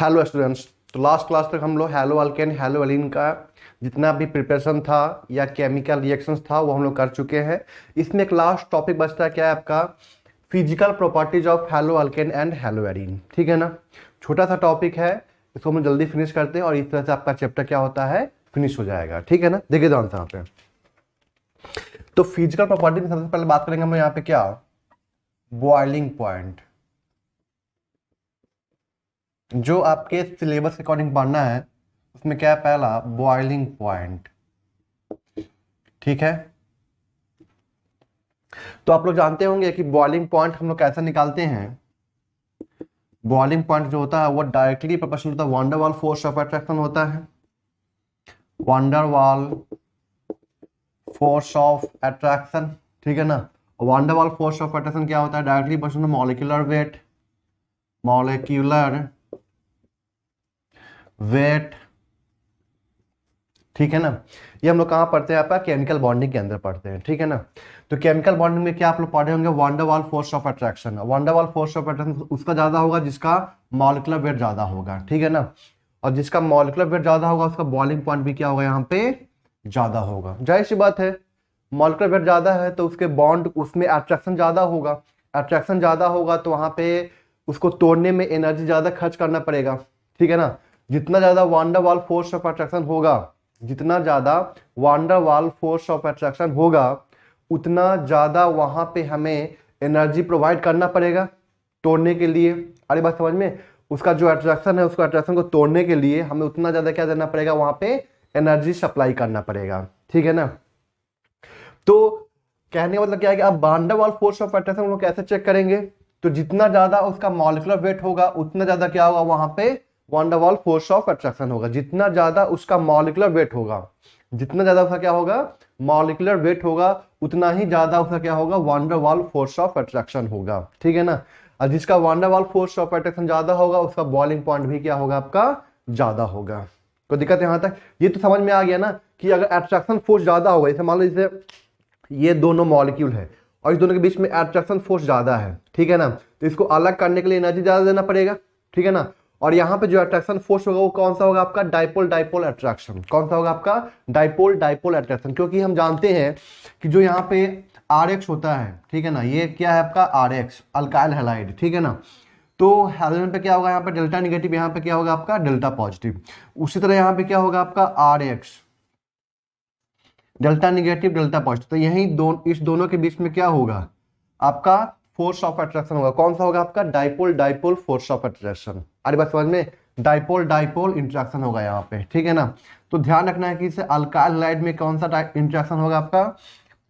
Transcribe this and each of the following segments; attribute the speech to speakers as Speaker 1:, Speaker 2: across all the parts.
Speaker 1: Hello students, तो last class तक हम लोग हेलो अल्केन हेलो एलीन का जितना भी प्रिपरेशन था या केमिकल रिएक्शंस था वो हम लोग कर चुके हैं। इसमें एक लास्ट टॉपिक बचता है, क्या है आपका? Physical properties of haloalkane and haloarene. ठीक है ना, छोटा सा टॉपिक है, इसको हम जल्दी फिनिश करते हैं और इस तरह से आपका चैप्टर क्या होता है, फिनिश हो जाएगा। ठीक है ना, देखिए ध्यान से यहाँ पे। तो फिजिकल प्रॉपर्टी में सबसे पहले बात करेंगे हम यहाँ पे क्या, बॉइलिंग पॉइंट। जो आपके सिलेबस के अकॉर्डिंग पढ़ना है उसमें क्या है, पहला बॉइलिंग पॉइंट। ठीक है, तो आप लोग जानते होंगे कि बॉइलिंग पॉइंट हम लोग कैसे निकालते हैं। बॉइलिंग पॉइंट जो होता है वो डायरेक्टली प्रोपोर्शनल होता है van der Waals force of attraction होता है। Van der Waals force of attraction, ठीक है ना। Van der Waals force of attraction क्या होता है, directly proportional molecular weight, molecular weight. ठीक है ना, ये हम लोग कहाँ पढ़ते हैं, आपका केमिकल बॉन्डिंग के अंदर पढ़ते हैं। ठीक है ना, तो केमिकल बॉन्डिंग में क्या आप लोग पढ़े होंगे, van der Waals force of attraction. Van der Waals force of attraction उसका ज्यादा होगा जिसका मॉलिक्यूलर वेट ज्यादा होगा। ठीक है ना, और जिसका मॉलिक्यूलर वेट ज्यादा होगा उसका बॉइलिंग पॉइंट भी क्या होगा, यहाँ पे ज्यादा होगा। जाहिर सी बात है, मॉलिक्यूलर वेट ज्यादा है तो उसके बॉन्ड, उसमें अट्रैक्शन ज्यादा होगा। अट्रैक्शन ज्यादा होगा तो वहां पे उसको तोड़ने में एनर्जी ज्यादा खर्च करना पड़ेगा। ठीक है ना, जितना ज्यादा van der Waals force of attraction होगा, जितना ज्यादा van der Waals force of attraction होगा उतना ज्यादा वहां पे हमें एनर्जी प्रोवाइड करना पड़ेगा तोड़ने के लिए। अरे बात समझ में, उसका जो अट्रैक्शन है उसको अट्रैक्शन को तोड़ने के लिए हमें उतना ज्यादा क्या देना पड़ेगा, वहां पे एनर्जी सप्लाई करना पड़ेगा। ठीक है ना, तो कहने का मतलब क्या है कि अब van der Waals force of attraction हम लोग कैसे चेक करेंगे, तो जितना ज्यादा उसका मॉलिक्यूलर वेट होगा उतना ज्यादा क्या होगा, वहां पे van der Waals force of attraction होगा। जितना ज्यादा उसका मॉलिक्यूलर वेट होगा, जितना ज्यादा उसका क्या होगा, मॉलिक्यूलर वेट होगा, उतना ही ज्यादा उसका क्या होगा, van der Waals force of attraction होगा। ठीक है ना, और जिसका van der Waals force of attraction ज्यादा होगा उसका बॉइलिंग पॉइंट भी क्या होगा, आपका ज्यादा होगा। कोई दिक्कत यहां तक? ये तो समझ में आ गया ना कि अगर अट्रैक्शन फोर्स ज्यादा होगा, जैसे मान लो जैसे ये दोनों मॉलिक्यूल है और इस दोनों के बीच में अट्रैक्शन फोर्स ज्यादा है, ठीक है ना, तो इसको अलग करने के लिए एनर्जी ज्यादा देना पड़ेगा। ठीक है ना, और यहां पे जो अट्रैक्शन फोर्स होगा वो कौन सा होगा, आपका डाइपोल डाइपोल अट्रैक्शन। कौन सा होगा, आपका डाइपोल डाइपोल अट्रैक्शन। क्योंकि हम जानते हैं कि जो यहाँ पे RX होता है, ठीक है ना, ये क्या है आपका RX अल्काइल हैलाइड। ठीक है ना, तो हैलोजन पे क्या होगा, यहाँ पे डेल्टा निगेटिव, यहाँ पे क्या होगा आपका डेल्टा पॉजिटिव। उसी तरह यहाँ पे क्या होगा आपका RX delta negative delta positive. तो यही इस दोनों के बीच में क्या होगा, आपका फोर्स ऑफ अट्रैक्शन होगा। कौन सा होगा, आपका dipole dipole force of attraction. अरे बात समझ में, डाइपोल डाइपोल इंट्रैक्शन होगा यहाँ पे। ठीक है ना, तो ध्यान रखना है कि इसे अल्काइल हैलाइड में कौन सा इंट्रैक्शन होगा, आपका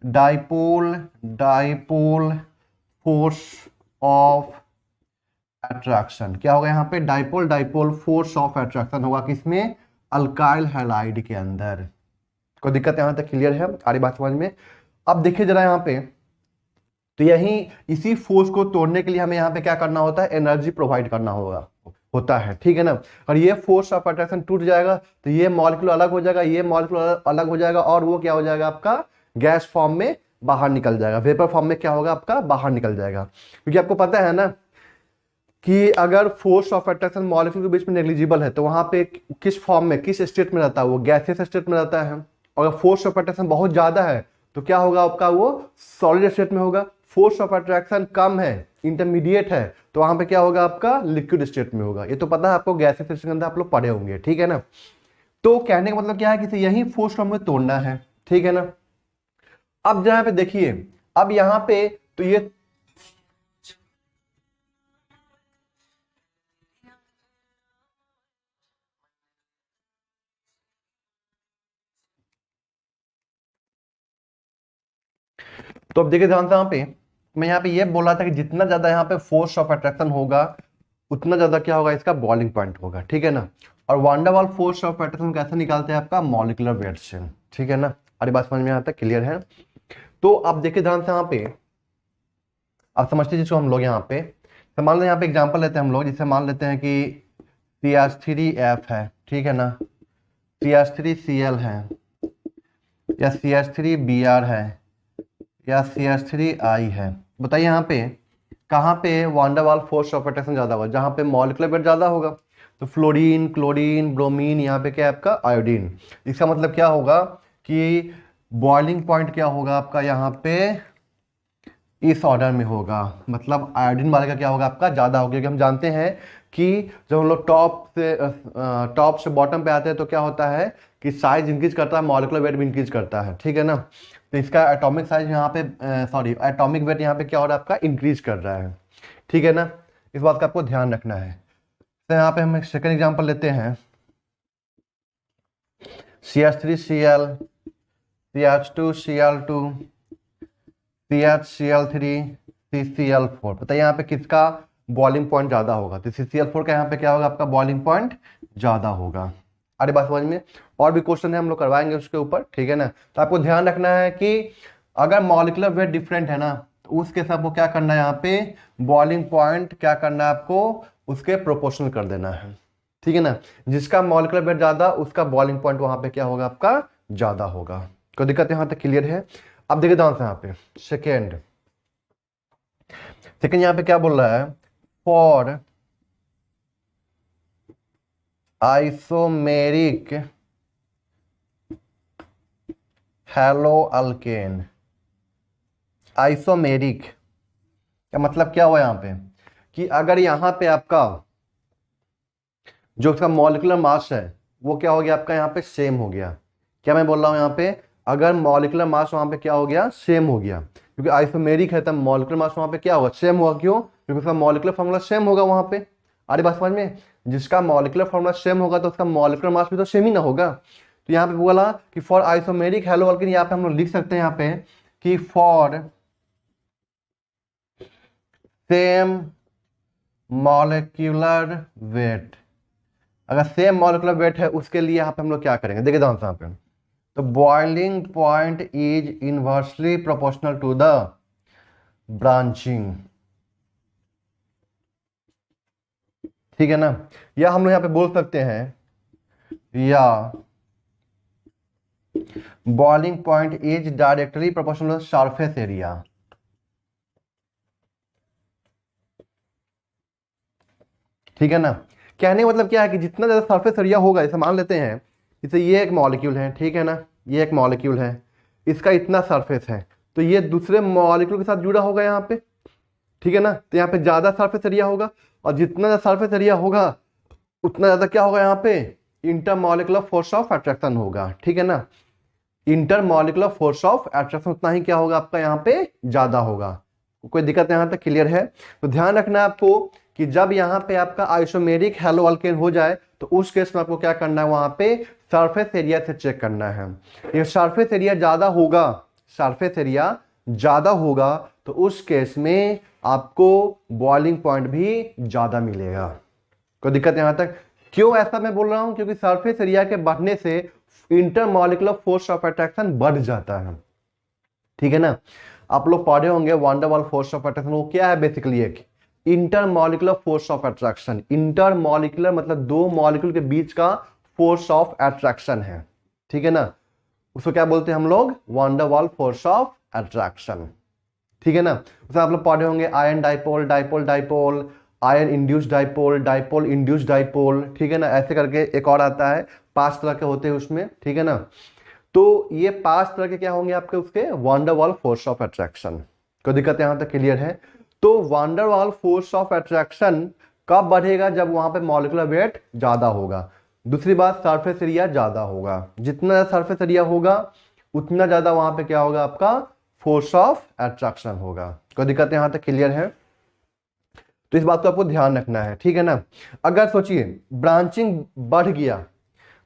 Speaker 1: dipole dipole force of attraction. क्या होगा यहाँ पे, dipole dipole force of attraction होगा किसमें, अल्काइल हैलाइड के अंदर। कोई दिक्कत यहां तक क्लियर है, सारी बात समझ में? अब देखिए जरा यहाँ पे, तो यही इसी फोर्स को तोड़ने के लिए हमें यहाँ पे क्या करना होता है, एनर्जी प्रोवाइड करना होता है। ठीक है ना, और ये फोर्स ऑफ अट्रैक्शन टूट जाएगा तो ये मॉलिक्यूल अलग हो जाएगा, ये मॉलिक्यूल अलग हो जाएगा और वो क्या हो जाएगा, आपका गैस फॉर्म में बाहर निकल जाएगा, वेपर फॉर्म में क्या होगा, आपका बाहर निकल जाएगा। क्योंकि आपको पता है ना कि अगर फोर्स ऑफ अट्रैक्शन मॉलिक्यूल के बीच में नेग्लिजिबल है तो वहां पे किस फॉर्म में, किस स्टेट में रहता है, वो गैसियस स्टेट में रहता है। और अगर फोर्स ऑफ अट्रैक्शन बहुत ज्यादा है तो क्या होगा, आपका वो सॉलिड स्टेट में होगा। फोर्स ऑफ अट्रैक्शन कम है, इंटरमीडिएट है, तो वहां पे क्या होगा, आपका लिक्विड स्टेट में होगा। ये तो पता है आपको, गैसियस स्टेट के अंदर आप लोग पढ़े होंगे। ठीक है ना, तो कहने का मतलब क्या है कि यही फोर्स को हमें तोड़ना है। ठीक है ना, अब जहां पे देखिए, अब यहां पे तो ये तो अब देखिए ध्यान से, यहाँ पे मैं यहाँ पे ये बोल रहा था कि जितना ज्यादा यहाँ पे फोर्स ऑफ अट्रैक्शन होगा उतना ज्यादा क्या होगा, इसका बॉइलिंग पॉइंट होगा। ठीक है ना, और van der Waals force of attraction कैसे निकालते हैं, आपका मॉलिक्यूलर वेट से। ठीक है ना, अरे बात समझ में आता है, क्लियर है? तो अब देखिए ध्यान से यहाँ पे, अब समझते जिसको हम लोग यहाँ पे, तो मान लो यहाँ पे एग्जाम्पल लेते हैं हम लोग, जिसे मान लेते हैं कि CH3F है। ठीक है ना, CH3Cl है, या CH3Br है, या CH3I है। बताइए यहाँ पे कहाँ पे van der Waals force of attraction ज्यादा होगा, जहां पे मॉलिक्यूलर वेट ज्यादा होगा। तो फ्लोरीन, क्लोरीन, ब्रोमीन, यहाँ पे क्या है आपका आयोडीन। इसका मतलब क्या होगा कि बॉइलिंग पॉइंट क्या होगा आपका यहाँ पे इस ऑर्डर में होगा, मतलब आयोडीन वाले का क्या होगा आपका ज़्यादा होगा, क्योंकि हम जानते हैं कि जब हम लोग टॉप से बॉटम पे आते हैं तो क्या होता है कि साइज इंक्रीज करता है, मॉलिक्यूलर वेट भी इंक्रीज करता है, ठीक है ना। तो इसका एटॉमिक साइज यहाँ पे एटॉमिक वेट यहाँ पे क्या हो रहा है आपका इंक्रीज कर रहा है, ठीक है ना। इस बात का आपको ध्यान रखना है। तो यहाँ पे हम एक सेकेंड एग्जाम्पल लेते हैं, CH3Cl, CH2Cl2, CHCl3, CCl4। पता है यहाँ पे किसका बॉइलिंग पॉइंट ज़्यादा होगा, तो CCl4 का यहाँ पे क्या होगा आपका बॉइलिंग पॉइंट ज़्यादा होगा। अरे बात समझ में। और भी क्वेश्चन है हम लोग करवाएंगे उसके ऊपर, ठीक है ना। तो आपको ध्यान रखना है कि अगर मॉलिक्यूलर वेट डिफरेंट है ना तो उसके साथ आपको क्या करना है, यहाँ पे बॉइलिंग पॉइंट क्या करना है आपको उसके प्रोपोर्शनल कर देना है, ठीक है ना। जिसका मॉलिक्यूलर वेट ज़्यादा उसका बॉइलिंग पॉइंट वहाँ पे क्या होगा आपका ज़्यादा होगा। कोई दिक्कत यहाँ तक क्लियर है। अब देखिए ध्यान से यहाँ पे सेकेंड यहाँ पे क्या बोल रहा है, for isomeric hello alkane. Isomeric का मतलब क्या हुआ यहाँ पे कि अगर यहाँ पे आपका जो उसका मॉलिक्यूलर मास है वो क्या हो गया आपका यहाँ पे सेम हो गया। क्या मैं बोल रहा हूँ यहाँ पे, अगर मॉलिक्यूलर मास वहाँ पे क्या हो गया सेम हो गया, क्योंकि आइसोमेरिक है तब मॉलिक्यूलर मास वहाँ पे क्या होगा सेम होगा। क्यों? क्योंकि उसका मॉलिक्यूलर फॉर्मूला सेम होगा वहाँ पे। अरे बात समझ में, जिसका मॉलिक्यूलर फॉर्मूला सेम होगा तो उसका मॉलिक्यूलर मास भी तो सेम ही ना होगा। तो यहाँ पे बोला कि फॉर आइसोमेरिक हेलो अल्केन, यहाँ पे हम लोग लिख सकते हैं यहाँ पे कि फॉर सेम मॉलिक्यूलर वेट, अगर सेम मॉलिक्यूलर वेट है उसके लिए यहाँ पे हम लोग क्या करेंगे, देखिए ध्यान से यहाँ पे, तो boiling point is inversely proportional to the branching, ठीक है ना। या हम लोग यहाँ पे बोल सकते हैं या boiling point is directly proportional to surface area, ठीक है ना। कहने का मतलब क्या है कि जितना ज़्यादा सरफेस एरिया होगा, जैसे मान लेते हैं जैसे ये एक मॉलिक्यूल है, ठीक है ना, ये एक मॉलिक्यूल है, इसका इतना सरफेस है तो ये दूसरे मॉलिक्यूल के साथ जुड़ा होगा यहाँ पे, ठीक है ना। तो यहाँ पे ज़्यादा सरफेस एरिया होगा और जितना ज़्यादा सरफेस एरिया होगा उतना ज़्यादा क्या होगा यहाँ पे इंटरमॉलिक्यूलर फोर्स ऑफ अट्रैक्शन होगा, ठीक है ना। इंटरमॉलिक्यूलर फोर्स ऑफ अट्रैक्शन उतना ही क्या होगा आपका यहाँ पे ज़्यादा होगा। कोई दिक्कत यहाँ तक क्लियर है। तो ध्यान रखना है आपको कि जब यहाँ पे आपका आइसोमेरिक हेलो अल्केन हो जाए तो उस केस में आपको क्या करना है, वहाँ पे सरफेस एरिया से चेक करना है। ये सरफेस एरिया ज़्यादा होगा, सरफेस एरिया ज़्यादा होगा तो उस केस में आपको बॉइलिंग पॉइंट भी ज़्यादा मिलेगा। कोई दिक्कत यहाँ तक? क्यों ऐसा मैं बोल रहा हूँ, क्योंकि सरफेस एरिया के बढ़ने से इंटरमॉलिक्यूलर फोर्स ऑफ अट्रैक्शन बढ़ जाता है, ठीक है ना। आप लोग पढ़े होंगे वान डर वाल फोर्स ऑफ अट्रैक्शन, वो क्या है बेसिकली एक intermolecular force of attraction. Intermolecular मतलब दो मॉलिक्यूल के बीच का फोर्स ऑफ अट्रैक्शन है, ठीक है ना। उसको क्या बोलते हैं हम लोग, वान डर वाल फोर्स ऑफ अट्रैक्शन, ठीक है ना। उसमें आप लोग पढ़े होंगे ion dipole, dipole dipole, ion induce dipole, dipole induce dipole, ठीक है ना। ऐसे करके एक और आता है, 5 तरह के होते हैं उसमें, ठीक है ना। तो ये 5 तरह के क्या होंगे आपके उसके वान डर वाल फोर्स ऑफ अट्रैक्शन। कोई दिक्कत यहां तक क्लियर है? तो वान डर वाल फोर्स ऑफ अट्रैक्शन कब बढ़ेगा, जब वहां पे मॉलिक्यूलर वेट ज्यादा होगा। दूसरी बात सरफेस एरिया ज्यादा होगा, जितना सरफेस एरिया होगा उतना ज्यादा वहां पे क्या होगा आपका फोर्स ऑफ अट्रैक्शन होगा। कोई दिक्कत यहां तक क्लियर है? तो इस बात को आपको ध्यान रखना है, ठीक है ना। अगर सोचिए ब्रांचिंग बढ़ गया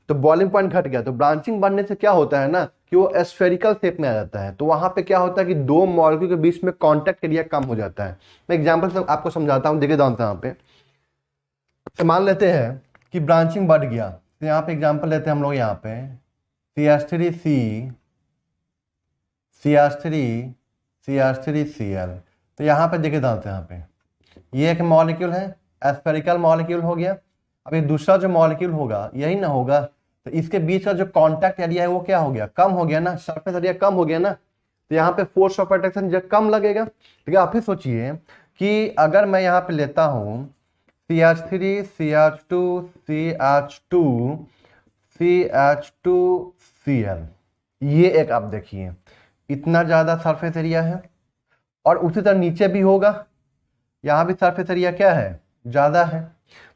Speaker 1: तो बॉइलिंग पॉइंट घट गया, तो ब्रांचिंग बढ़ने से क्या होता है ना कि वो स्फेरिकल शेप में आ जाता है, तो वहां पे क्या होता है कि दो मॉलिक्यूल के बीच में कांटेक्ट एरिया कम हो जाता है। मैं एग्जांपल से आपको समझाता हूं, देखिए ध्यान से यहाँ पे। तो मान लेते हैं कि ब्रांचिंग बढ़ गया, तो यहाँ पे एग्जांपल लेते हैं हम लोग, यहाँ पे CH3C, CH3, CH3Cl। तो यहाँ पे देखिए ध्यान से, यहाँ पे ये एक मॉलिक्यूल है, स्फेरिकल मॉलिक्यूल हो गया। अब ये दूसरा जो मॉलिक्यूल होगा यही ना होगा, तो इसके बीच का जो कांटेक्ट एरिया है वो क्या हो गया, कम हो गया ना, सरफेस एरिया कम हो गया ना। तो यहाँ पे फोर्स ऑफ अट्रैक्शन जो कम लगेगा। लेकिन आप ही सोचिए कि अगर मैं यहाँ पे लेता हूँ CH3 CH2 CH2 CH2 Cl, ये एक आप देखिए इतना ज्यादा सरफेस एरिया है। और उसी तरह नीचे भी होगा, यहाँ भी सरफेस एरिया क्या है, ज्यादा है।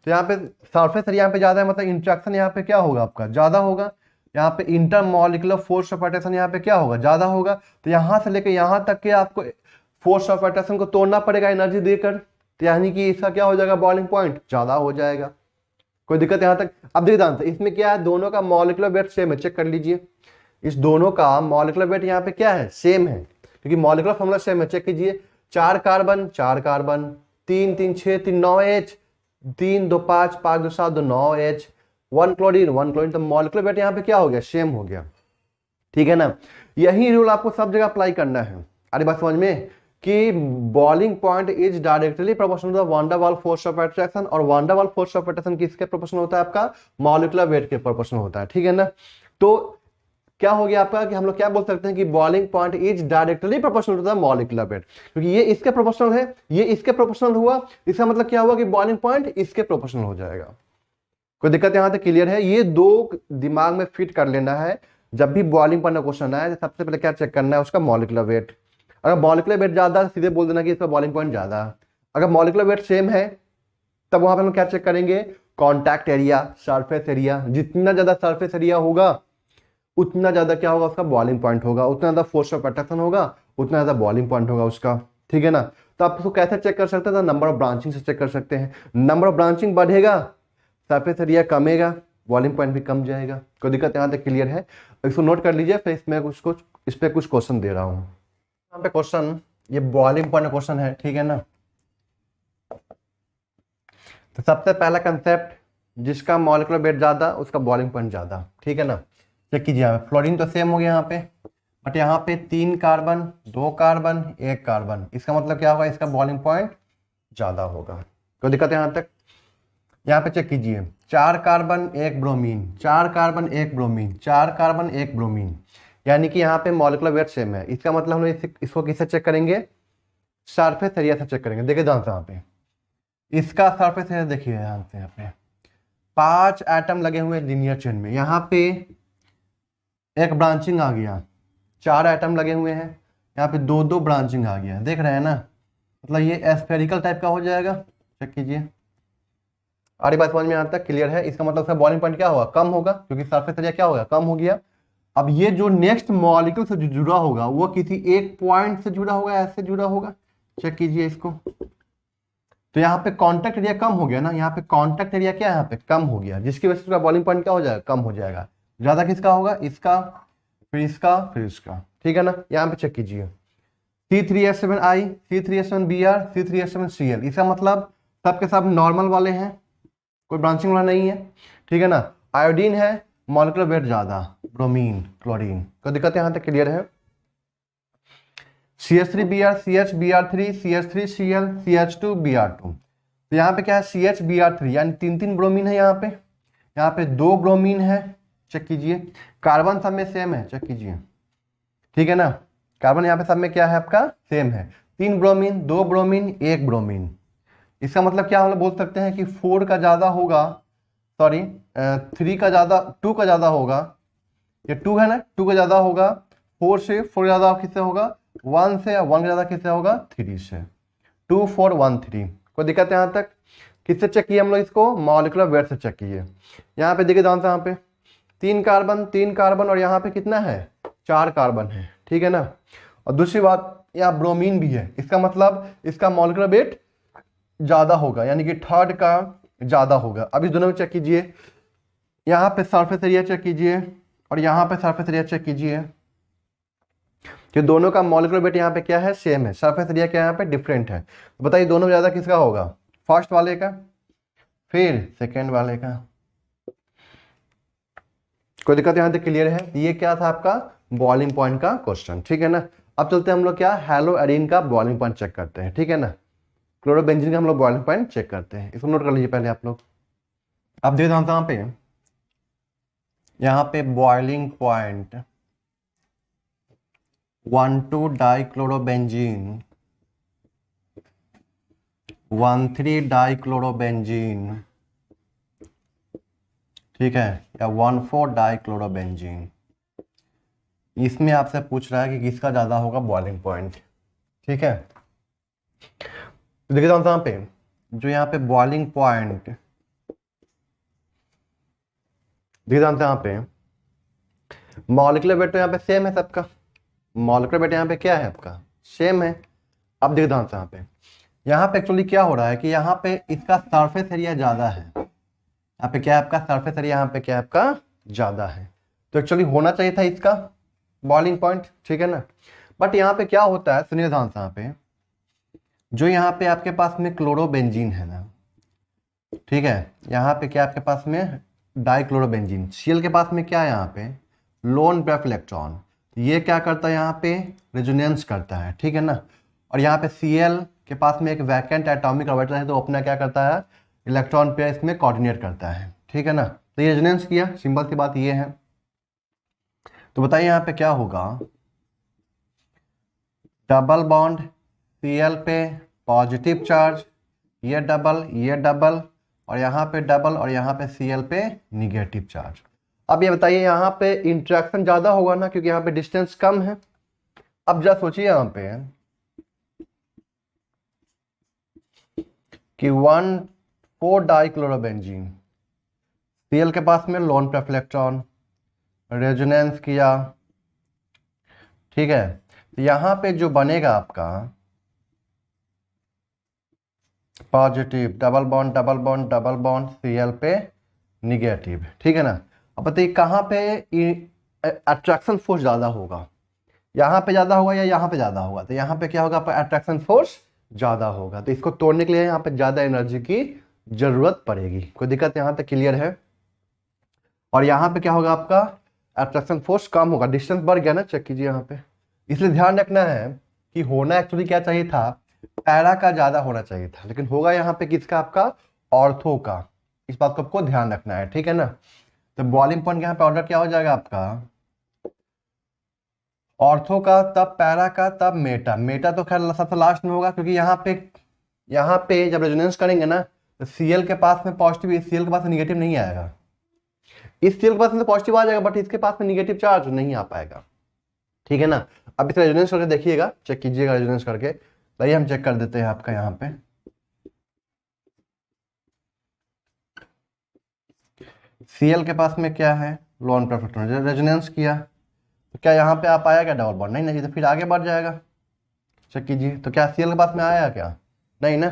Speaker 1: तो यहाँ पे सरफेस एरिया पे ज्यादा है, मतलब इंट्रैक्शन यहाँ पे क्या होगा आपका, ज्यादा होगा। यहाँ पे इंटरमॉलिक्यूलर फोर्स ऑफ अट्रैक्शन यहाँ पे क्या होगा, ज्यादा होगा। तो यहाँ से लेकर यहाँ तक के आपको फोर्स ऑफ अट्रैक्शन को तोड़ना पड़ेगा एनर्जी देकर, तो यानी कि इसका क्या हो जाएगा, बॉइलिंग पॉइंट ज्यादा हो जाएगा। कोई दिक्कत यहाँ तक। अब देखिए आंसर, इसमें क्या है, दोनों का मॉलिक्यूलर वेट सेम है, चेक कर लीजिए। इस दोनों का मॉलिक्यूलर वेट यहाँ पे क्या है, सेम है, क्योंकि मॉलिक्यूलर फॉर्मूला सेम है। चेक कीजिए, 4 carbon 4 carbon, 3 3 6 3 9 H, 3 2 5 5 2 7 2 9 H, 1 chlorine 1 chlorine. तो मॉलिक्यूलर वेट यहाँ पे क्या हो गया, सेम हो गया। ठीक है ना, यही रूल आपको सब जगह अप्लाई करना है। अरे बात समझ में कि boiling point is directly proportional to van der Waals force of attraction, और van der Waals force of attraction किसके प्रोपोर्शनल होता है, आपका मॉलिक्यूलर वेट के प्रोपोर्शनल होता है। ठीक है ना, तो क्या हो गया आपका कि हम लोग क्या बोल सकते हैं कि boiling point is directly proportional to the molecular weight, क्योंकि ये इसके प्रोपोर्शनल है, ये इसके प्रोपोर्शनल हुआ, इसका मतलब क्या हुआ कि बॉइलिंग पॉइंट इसके प्रोपोर्शनल हो जाएगा। कोई दिक्कत यहां तक क्लियर है, ये दो दिमाग में फिट कर लेना है। जब भी बॉइलिंग पॉइंट का क्वेश्चन आए तो सबसे पहले क्या चेक करना है, उसका मॉलिक्यूलर वेट। अगर मॉलिक्यूलर वेट ज्यादा है सीधे बोल देना कि इसका बॉइलिंग पॉइंट ज्यादा है। अगर मॉलिक्यूलर वेट सेम है तब वहां पर हम क्या चेक करेंगे, कॉन्टैक्ट एरिया, सरफेस एरिया। जितना ज्यादा सरफेस एरिया होगा उतना ज्यादा क्या होगा, उसका बॉइलिंग पॉइंट होगा, उतना ज्यादा फोर्स ऑफ अट्रैक्शन होगा, उतना ज्यादा बॉइलिंग पॉइंट होगा उसका। ठीक है ना, तो आप उसको कैसे चेक कर सकते हैं, तो नंबर ऑफ ब्रांचिंग से चेक कर सकते हैं। नंबर ऑफ ब्रांचिंग बढ़ेगा, सरफेस एरिया कमेगा, बॉइलिंग पॉइंट भी कम जाएगा। कोई दिक्कत यहाँ तक क्लियर है, इसको नोट कर लीजिए, फिर इसमें कुछ इस पे कुछ क्वेश्चन दे रहा हूँ। यहाँ पे क्वेश्चन, ये बॉइलिंग पॉइंट क्वेश्चन है। ठीक है ना, तो सबसे पहला कंसेप्ट, जिसका मॉलिक्यूलर वेट ज्यादा उसका बॉइलिंग पॉइंट ज्यादा। ठीक है ना, चेक कीजिए, यहाँ पे फ्लोरीन तो सेम हो गया यहाँ पे, बट यहाँ पे 3 कार्बन 2 कार्बन 1 कार्बन, इसका मतलब क्या होगा, इसका बॉइलिंग पॉइंट ज्यादा होगा। कोई दिक्कत है यहाँ तक। यहाँ पे चेक कीजिए, 4 carbon 1 bromine, 4 carbon 1 bromine, 4 carbon 1 bromine, यानी कि यहाँ पे मॉलिक्यूलर वेट सेम है। इसका मतलब हम लोग इसको किससे चेक करेंगे, सरफेस एरिया से चेक करेंगे। देखिए ध्यान से, यहाँ पे इसका सरफेस एरिया देखिए, यहाँ पे 5 एटम लगे हुए लीनियर चेन में, यहाँ पे एक ब्रांचिंग आ गया, 4 एटम लगे हुए हैं, यहाँ पे 2 ब्रांचिंग आ गया, देख रहे हैं ना, मतलब ये एस्फेरिकल टाइप का हो जाएगा। चेक कीजिए, और ये बात समझ में यहाँ तक क्लियर है। इसका मतलब बॉइलिंग पॉइंट क्या होगा, कम होगा, क्योंकि सरफेस एरिया क्या होगा, कम हो गया। अब ये जो नेक्स्ट मॉलिक्यूल से जुड़ा होगा वो किसी एक पॉइंट से जुड़ा होगा, ऐसे जुड़ा होगा। चेक कीजिए इसको, तो यहाँ पे कॉन्टैक्ट एरिया कम हो गया ना, यहाँ पे कॉन्टैक्ट एरिया क्या है, यहाँ पे कम हो गया, जिसकी वजह से उसका बॉइलिंग पॉइंट क्या हो जाएगा, कम हो जाएगा। ज्यादा किसका होगा, इसका, फिर इसका, फिर इसका। ठीक है ना, यहाँ पे चेक कीजिए, C3H7I, C3H7Br, C3H7Cl, इसका मतलब सबके सब नॉर्मल वाले हैं, कोई ब्रांचिंग वाला नहीं है। ठीक है ना, आयोडीन है, मॉलिक्यूलर वेट ज्यादा, ब्रोमीन क्लोरीन। कोई दिक्कत यहाँ तक क्लियर है। CH3Br, CHBr3, CH3Cl, CH2Br2, तो यहाँ पे क्या है, CHBr3, यानी 3 ब्रोमीन है यहाँ पे 2 ब्रोमीन है। चेक कीजिए, कार्बन सब में सेम है, चेक कीजिए। ठीक है ना, कार्बन यहाँ पे सब में क्या है आपका, सेम है। 3 ब्रोमीन 2 ब्रोमीन 1 ब्रोमीन, इसका मतलब क्या हम लोग बोल सकते हैं कि 4 का ज्यादा होगा, सॉरी 3 का ज्यादा, 2 का ज्यादा होगा, ये 2 है ना, 2 का ज्यादा होगा 4 से, 4 ज्यादा किससे होगा 1 से, 1 का ज्यादा किससे होगा 3 से। 2 4 1 3। कोई दिक्कत है यहाँ तक। किससे चेक किए हम लोग इसको, मॉलिक्यूलर वेट से चेक किए। यहाँ पे देखिए ध्यान से, यहाँ पे 3 कार्बन और यहाँ पे कितना है, 4 कार्बन है। ठीक है ना, और दूसरी बात यहाँ ब्रोमीन भी है, इसका मतलब इसका मॉलिक्यूलर वेट ज्यादा होगा, यानी कि थर्ड का ज्यादा होगा। अब इस दोनों में चेक कीजिए, यहाँ पे सरफेस एरिया चेक कीजिए और यहाँ पे सरफेस एरिया चेक कीजिए, कि दोनों का मॉलिक्यूलर वेट यहाँ पे क्या है, सेम है, सरफेस एरिया क्या यहाँ पे डिफरेंट है। तो बताइए दोनों में ज्यादा किसका होगा, फर्स्ट वाले का, फिर सेकेंड वाले का। कोई दिक्कत यहाँ तक क्लियर है। ये क्या था आपका बॉइलिंग पॉइंट का क्वेश्चन। ठीक है ना, अब चलते हैं हम लोग क्या, हेलो एरीन का बॉइलिंग पॉइंट चेक करते हैं। ठीक है ना, क्लोरोबेंजीन का हम लोग बॉइलिंग पॉइंट चेक करते हैं, इसको नोट कर लीजिए पहले आप लोग। अब देखो यहाँ पे बॉइलिंग पॉइंट 1,2 डाइक्लोरोबेंजीन 1,3 डाइक्लोरोबेंजीन, ठीक है, या 1,4 डाइक्लोरोबेंजीन। इसमें आपसे पूछ रहा है कि किसका ज़्यादा होगा बॉइलिंग पॉइंट, ठीक है। तो देखिए यहाँ पे जो यहाँ पे बॉइलिंग पॉइंट, देखिए यहाँ पे मॉलिक्यूलर वेट तो यहाँ पे सेम है सबका, मॉलिक्यूलर वेट यहाँ पे क्या है आपका, सेम है। अब देखिए यहाँ पे एक्चुअली क्या हो रहा है कि यहाँ पे इसका सरफेस एरिया ज़्यादा है, यहाँ पे क्या है आपका सरफेस एरिया, यहाँ पे क्या है आपका ज़्यादा है, तो एक्चुअली होना चाहिए था इसका बॉइलिंग पॉइंट, ठीक है ना। बट यहाँ पे क्या होता है, सुनिए ध्यान से, यहाँ पे जो यहाँ पे आपके पास में क्लोरोबेंजीन है ना, ठीक है, यहाँ पे क्या आपके पास में डाइक्लोरोबेंजीन, सीएल के पास में क्या है यहाँ पे लोन पेयर इलेक्ट्रॉन, ये क्या करता है यहाँ पे रेजोनेंस करता है, ठीक है ना। और यहाँ पे सीएल के पास में एक वैकेंट एटॉमिक ऑर्बिटल है, तो अपना क्या करता है इलेक्ट्रॉन पेयर इसमें कोऑर्डिनेट करता है, ठीक है ना। तो ये रेजोनेंस किया, सिंपल सी बात ये है। तो बताइए यहाँ पे क्या होगा, डबल बॉन्ड सीएल पे पॉजिटिव चार्ज, ये डबल और यहाँ पे डबल और यहाँ पे सीएल पे निगेटिव चार्ज। अब ये बताइए यहाँ पे इंटरेक्शन ज़्यादा होगा ना, क्योंकि यहाँ पे डिस्टेंस कम है। अब जरा सोचिए यहाँ पे कि 1,4 डाइक्लोरोबेंजीन, सीएल के पास में लोन पेयर इलेक्ट्रॉन, रेजोनेंस किया, ठीक है। तो यहाँ पे जो बनेगा आपका पॉजिटिव डबल बॉन्ड सीएल पे निगेटिव, ठीक है ना। अब बताइए कहाँ पे अट्रैक्शन फोर्स ज़्यादा होगा, यहाँ पे ज़्यादा होगा या यहाँ पे ज़्यादा होगा, तो यहाँ पे क्या होगा आपका अट्रैक्शन फोर्स ज़्यादा होगा, तो इसको तोड़ने के लिए यहाँ पे ज़्यादा एनर्जी की ज़रूरत पड़ेगी। कोई दिक्कत यहाँ तक क्लियर है। और यहाँ पे क्या होगा आपका अट्रैक्शन फोर्स कम होगा, डिस्टेंस बढ़ गया ना, चेक कीजिए यहाँ पे। इसलिए ध्यान रखना है कि होना एक्चुअली क्या चाहिए था, पैरा का ज़्यादा होना चाहिए था, लेकिन होगा यहाँ पे किसका आपका ऑर्थो का। इस बात को आपको ध्यान रखना है, ठीक है ना। तो बॉइलिंग पॉइंट यहाँ पे ऑर्डर क्या हो जाएगा आपका ऑर्थो का, तब पैरा का, तब मेटा। मेटा तो खैर सबसे लास्ट में होगा, क्योंकि यहाँ पे जब रेजोनेंस करेंगे ना तो सीएल के पास में पॉजिटिव, सीएल के पास में निगेटिव नहीं आएगा। इस सीएल के पास में तो पॉजिटिव आ जाएगा, बट इसके पास में निगेटिव चार्ज नहीं आ पाएगा, ठीक है ना। अब इसे रेजोनेंस करके देखिएगा, चेक कीजिएगा रेजोनेंस करके। तो हम चेक कर देते हैं आपका यहाँ पे सीएल के पास में क्या है लोन पेयर इलेक्ट्रॉन, रेजोनेंस किया तो क्या यहाँ पे आ पाएगा डबल बॉन्ड, नहीं, तो फिर आगे बढ़ जाएगा। चेक कीजिए, तो क्या सीएल के पास में आया क्या, नहीं ना।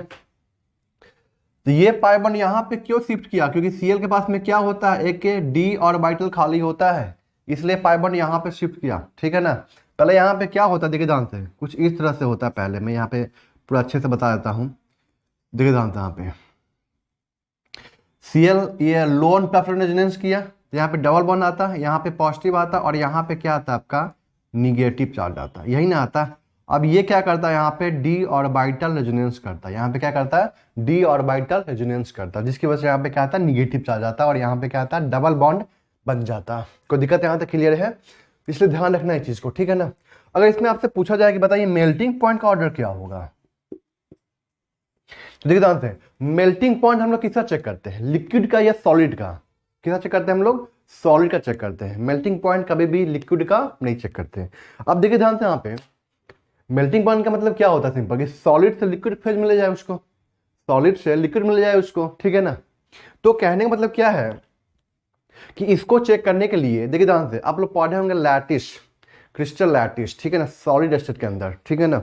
Speaker 1: तो ये पाई बॉन्ड यहाँ पे क्यों शिफ्ट किया, क्योंकि सीएल के पास में क्या होता है एक डी ऑर्बिटल खाली होता है, इसलिए पाई बॉन्ड यहाँ पे शिफ्ट किया, ठीक है ना। पहले यहाँ पे क्या होता है देखिए ध्यान से, कुछ इस तरह से होता है। पहले मैं यहाँ पे पूरा अच्छे से बता देता हूँ, देखिए ध्यान से। यहाँ पे सीएल ये लोन पेयर रेजोनेंस किया, तो यहाँ पे डबल बॉन्ड आता है, यहाँ पे पॉजिटिव आता है, और यहाँ पे क्या आता है आपका निगेटिव चार्ज आता है, यही ना आता है। अब ये क्या करता है यहाँ पे डी ऑर्बिटल रेजोनेंस करता है, यहाँ पे क्या करता है डी ऑर्बिटल रेजोनेंस करता है, जिसकी वजह से यहाँ पे क्या आता है निगेटिव चार्ज आता है, और यहाँ पे क्या आता है डबल बॉन्ड बन जाता है। कोई दिक्कत यहाँ तक क्लियर है, इसलिए ध्यान रखना है चीज को, ठीक है ना। अगर इसमें आपसे पूछा जाए कि बताइए मेल्टिंग पॉइंट का ऑर्डर क्या होगा, तो देखिए ध्यान से, मेल्टिंग पॉइंट हम लोग किसका चेक करते हैं, लिक्विड का या सॉलिड का, किसका चेक करते हैं हम लोग, सॉलिड का चेक करते हैं। मेल्टिंग पॉइंट कभी भी लिक्विड का नहीं चेक करते हैं। अब देखिए ध्यान से, यहाँ पे मेल्टिंग पॉइंट का मतलब क्या होता है, सिंपल, कि सॉलिड से लिक्विड फेज मिल जाए उसको, सॉलिड से लिक्विड मिल जाए उसको, ठीक है ना। तो कहने का मतलब क्या है कि इसको चेक करने के लिए देखिए ध्यान से, आप लोग पढ़े होंगे लैटिस, क्रिस्टल लैटिस, ठीक है ना, सॉलिड स्टेट के अंदर, ठीक है ना।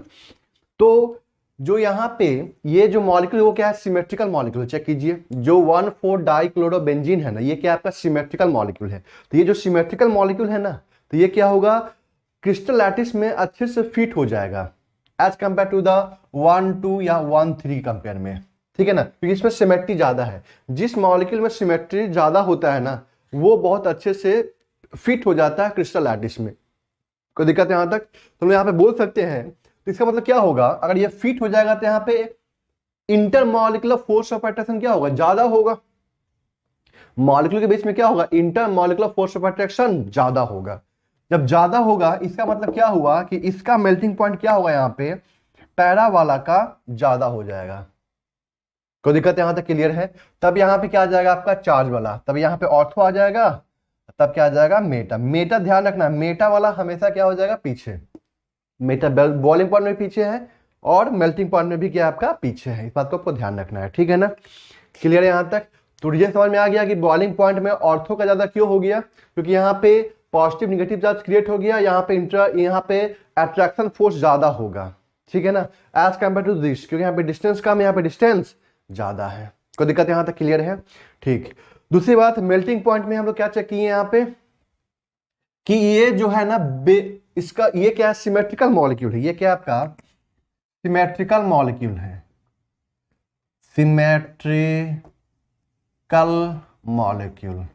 Speaker 1: तो जो यहाँ पे ये जो मॉलिक्यूल वो क्या है सिमेट्रिकल मॉलिक्यूल, चेक कीजिए। जो 1,4 डाइक्लोरोबेंजीन है ना, ये क्या आपका सिमेट्रिकल मॉलिक्यूल है। तो ये जो सिमेट्रिकल मॉलिक्यूल है ना, तो ये क्या होगा क्रिस्टल लैटिस में अच्छे से फिट हो जाएगा एज कंपेयर टू द 1,2 या 1,3 कंपेयर में, ठीक है ना, क्योंकि इसमें सिमेट्री ज्यादा है। जिस मॉलिक्यूल में सिमेट्री ज्यादा होता है ना, वो बहुत अच्छे से फिट हो जाता है क्रिस्टल लैटिस में। कोई दिक्कत यहाँ तक, तो हम यहाँ पे बोल सकते हैं। तो इसका मतलब क्या होगा, अगर ये फिट हो जाएगा तो यहाँ पे इंटरमॉलिक्यूलर फोर्स ऑफ अट्रैक्शन क्या होगा, ज्यादा होगा। मॉलिक्यूल के बीच में क्या होगा, इंटरमॉलिक्यूलर फोर्स ऑफ अट्रैक्शन ज्यादा होगा। जब ज्यादा होगा इसका मतलब क्या हुआ कि इसका मेल्टिंग पॉइंट क्या होगा, यहाँ पे पैरा वाला का ज्यादा हो जाएगा। कोई दिक्कत यहाँ तक क्लियर है? तब यहाँ पे क्या आ जाएगा आपका चार्ज वाला, तब यहाँ पे ऑर्थो आ जाएगा, तब क्या आ जाएगा मेटा। मेटा ध्यान रखना, मेटा वाला हमेशा क्या हो जाएगा पीछे, मेटा बॉइलिंग पॉइंट में पीछे है और मेल्टिंग पॉइंट में भी क्या आपका पीछे है, इस बात को आपको ध्यान रखना है, ठीक है ना? क्लियर है यहाँ तक? तो ये समझ में आ गया कि बॉइलिंग पॉइंट में ऑर्थो का ज्यादा क्यों हो गया, क्योंकि यहाँ पे पॉजिटिव निगेटिव चार्ज क्रिएट हो गया, यहाँ पे अट्रैक्शन फोर्स ज्यादा होगा, ठीक है ना, एज कम्पेयर टू दिस, क्योंकि यहाँ पे डिस्टेंस कम, यहाँ पे डिस्टेंस ज्यादा है। कोई दिक्कत यहाँ तक क्लियर है? ठीक। दूसरी बात, मेल्टिंग पॉइंट में हम लोग क्या चेक किए यहाँ पे कि ये जो है ना इसका ये क्या है, सिमेट्रिकल मॉलिक्यूल है, ये क्या आपका सिमेट्रिकल मॉलिक्यूल है, सिमेट्रिकल मॉलिक्यूल,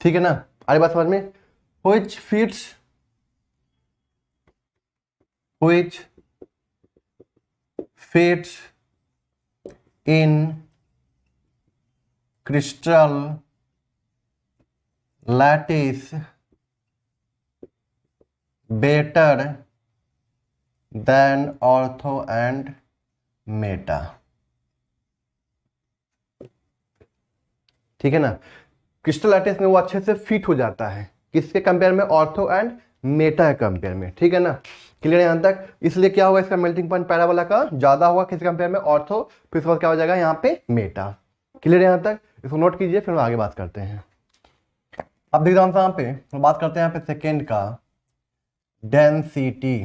Speaker 1: ठीक है ना? आगे बात समझ में, which fits in crystal lattice better than ortho and meta, ठीक है ना? क्रिस्टल लैटिस में वो अच्छे से फिट हो जाता है, किसके कंपेयर में, ऑर्थो एंड मेटा के कंपेयर में, ठीक है ना? क्लियर है यहाँ तक? इसलिए क्या होगा, इसका मेल्टिंग पॉइंट पैराबोला का ज्यादा होगा किसके कंपेयर में, ऑर्थो, फिर उसके बाद क्या हो जाएगा यहाँ पे मेटा। क्लियर है यहाँ तक? इसको नोट कीजिए, फिर आगे बात करते हैं। अब देखिए यहाँ पे हम बात करते हैं यहाँ पे सेकेंड का डेंसिटी,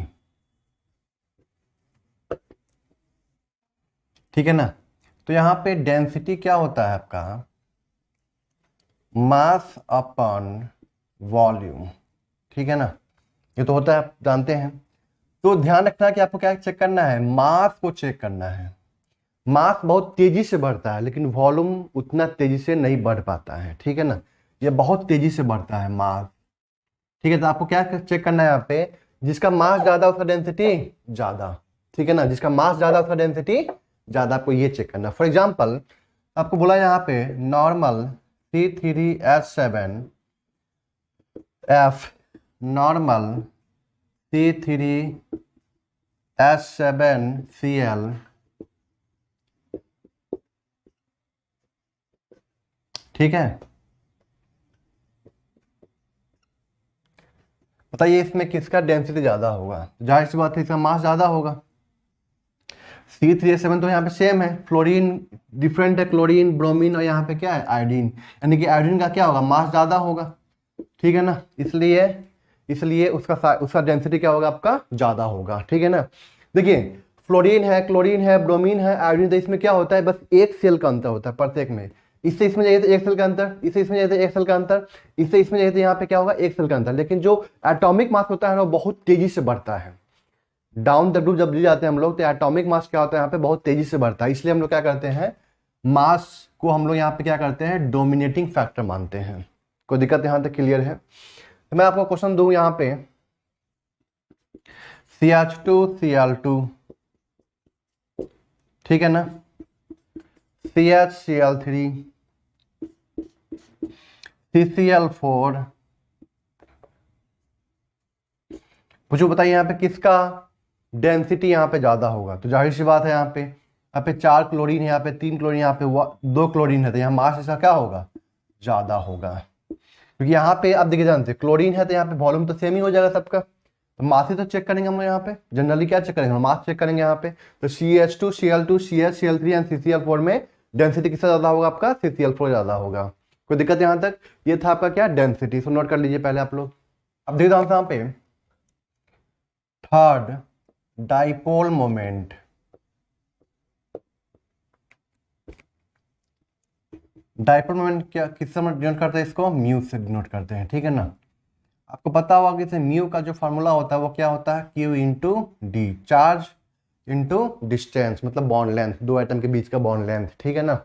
Speaker 1: ठीक है ना? तो यहाँ पे डेंसिटी क्या होता है आपका, मास अपॉन वॉल्यूम, ठीक है ना? ये तो होता है, आप जानते हैं। तो ध्यान रखना कि आपको क्या चेक करना है, मास को चेक करना है। मास बहुत तेजी से बढ़ता है लेकिन वॉल्यूम उतना तेजी से नहीं बढ़ पाता है, ठीक है ना? ये बहुत तेजी से बढ़ता है मास, ठीक है? तो आपको क्या चेक करना है यहाँ पे, जिसका मास ज्यादा उसका डेंसिटी ज्यादा, ठीक है ना? जिसका मास ज्यादा उसका डेंसिटी ज्यादा, आपको ये चेक करना। फॉर एग्जाम्पल आपको बोला यहाँ पे नॉर्मल C3H7F, नॉर्मल C3H7Cl, ठीक है? बताइए इसमें किसका डेंसिटी ज्यादा होगा? जाहिर सी बात है इसका मास ज्यादा होगा। C3H7 तो यहाँ पे सेम है, फ्लोरीन डिफरेंट है, क्लोरीन, ब्रोमीन, और यहाँ पे क्या है आयोडीन, यानी कि आयोडीन का क्या होगा, मास ज्यादा होगा, ठीक है ना? इसलिए उसका डेंसिटी क्या होगा आपका, ज्यादा होगा, ठीक है ना? देखिए फ्लोरीन है, क्लोरीन है, ब्रोमीन है, आयोडीन, तो इसमें क्या होता है, बस एक सेल का अंतर होता है प्रत्येक में। इससे इसमें जाइए तो एक सेल का अंतर, इससे इसमें जाइए तो एक सेल का अंतर, इससे इसमें जाइए तो यहाँ पे क्या होगा, एक सेल का अंतर। लेकिन जो एटॉमिक मास होता है ना वो बहुत तेजी से बढ़ता है। डाउन द ग्रुप जब जाते हैं हम लोग तो एटॉमिक मास क्या होता है यहाँ पे, बहुत तेजी से बढ़ता है। इसलिए हम लोग क्या करते हैं, मास को हम लोग यहाँ पे क्या करते हैं, डोमिनेटिंग फैक्टर मानते हैं। कोई दिक्कत यहाँ तक क्लियर है? तो मैं आपको क्वेश्चन दूं यहाँ पे, CH2Cl2, ठीक है ना, CH-Cl3, CCl4, मुझे बताइए यहाँ पे किसका डेंसिटी यहाँ पे ज्यादा होगा? तो जाहिर सी बात है यहाँ पे 4 क्लोरीन है, यहाँ पे 3 क्लोरीन, यहाँ पे 2 क्लोरीन है, तो यहाँ मास इसका क्या होगा, ज्यादा होगा। क्योंकि यहाँ पे अब देखिए जानते क्लोरीन है तो यहाँ पे वॉल्यूम तो सेम ही हो जाएगा सबका, तो मास ही तो चेक करेंगे हम यहाँ पे, जनरली क्या चेक करेंगे, मास चेक करेंगे यहाँ पे। तो CH2Cl2 CH-Cl3 एंड CCl4 में डेंसिटी किसका ज्यादा होगा आपका, CCl4 ज्यादा होगा। कोई दिक्कत यहाँ तक? ये था आपका क्या, डेंसिटी। सो नोट कर लीजिए पहले आप लोग। अब देखिए यहाँ पे third dipole moment, dipole moment क्या किससे डिनोट करते हैं, इसको म्यू से डिनोट करते हैं, ठीक है ना? आपको पता होगा कि म्यू का जो फॉर्मूला होता है वो क्या होता है, Q into D, charge into distance, मतलब बॉन्ड लेंथ, दो एटम के बीच का बॉन्ड लेंथ, ठीक है ना?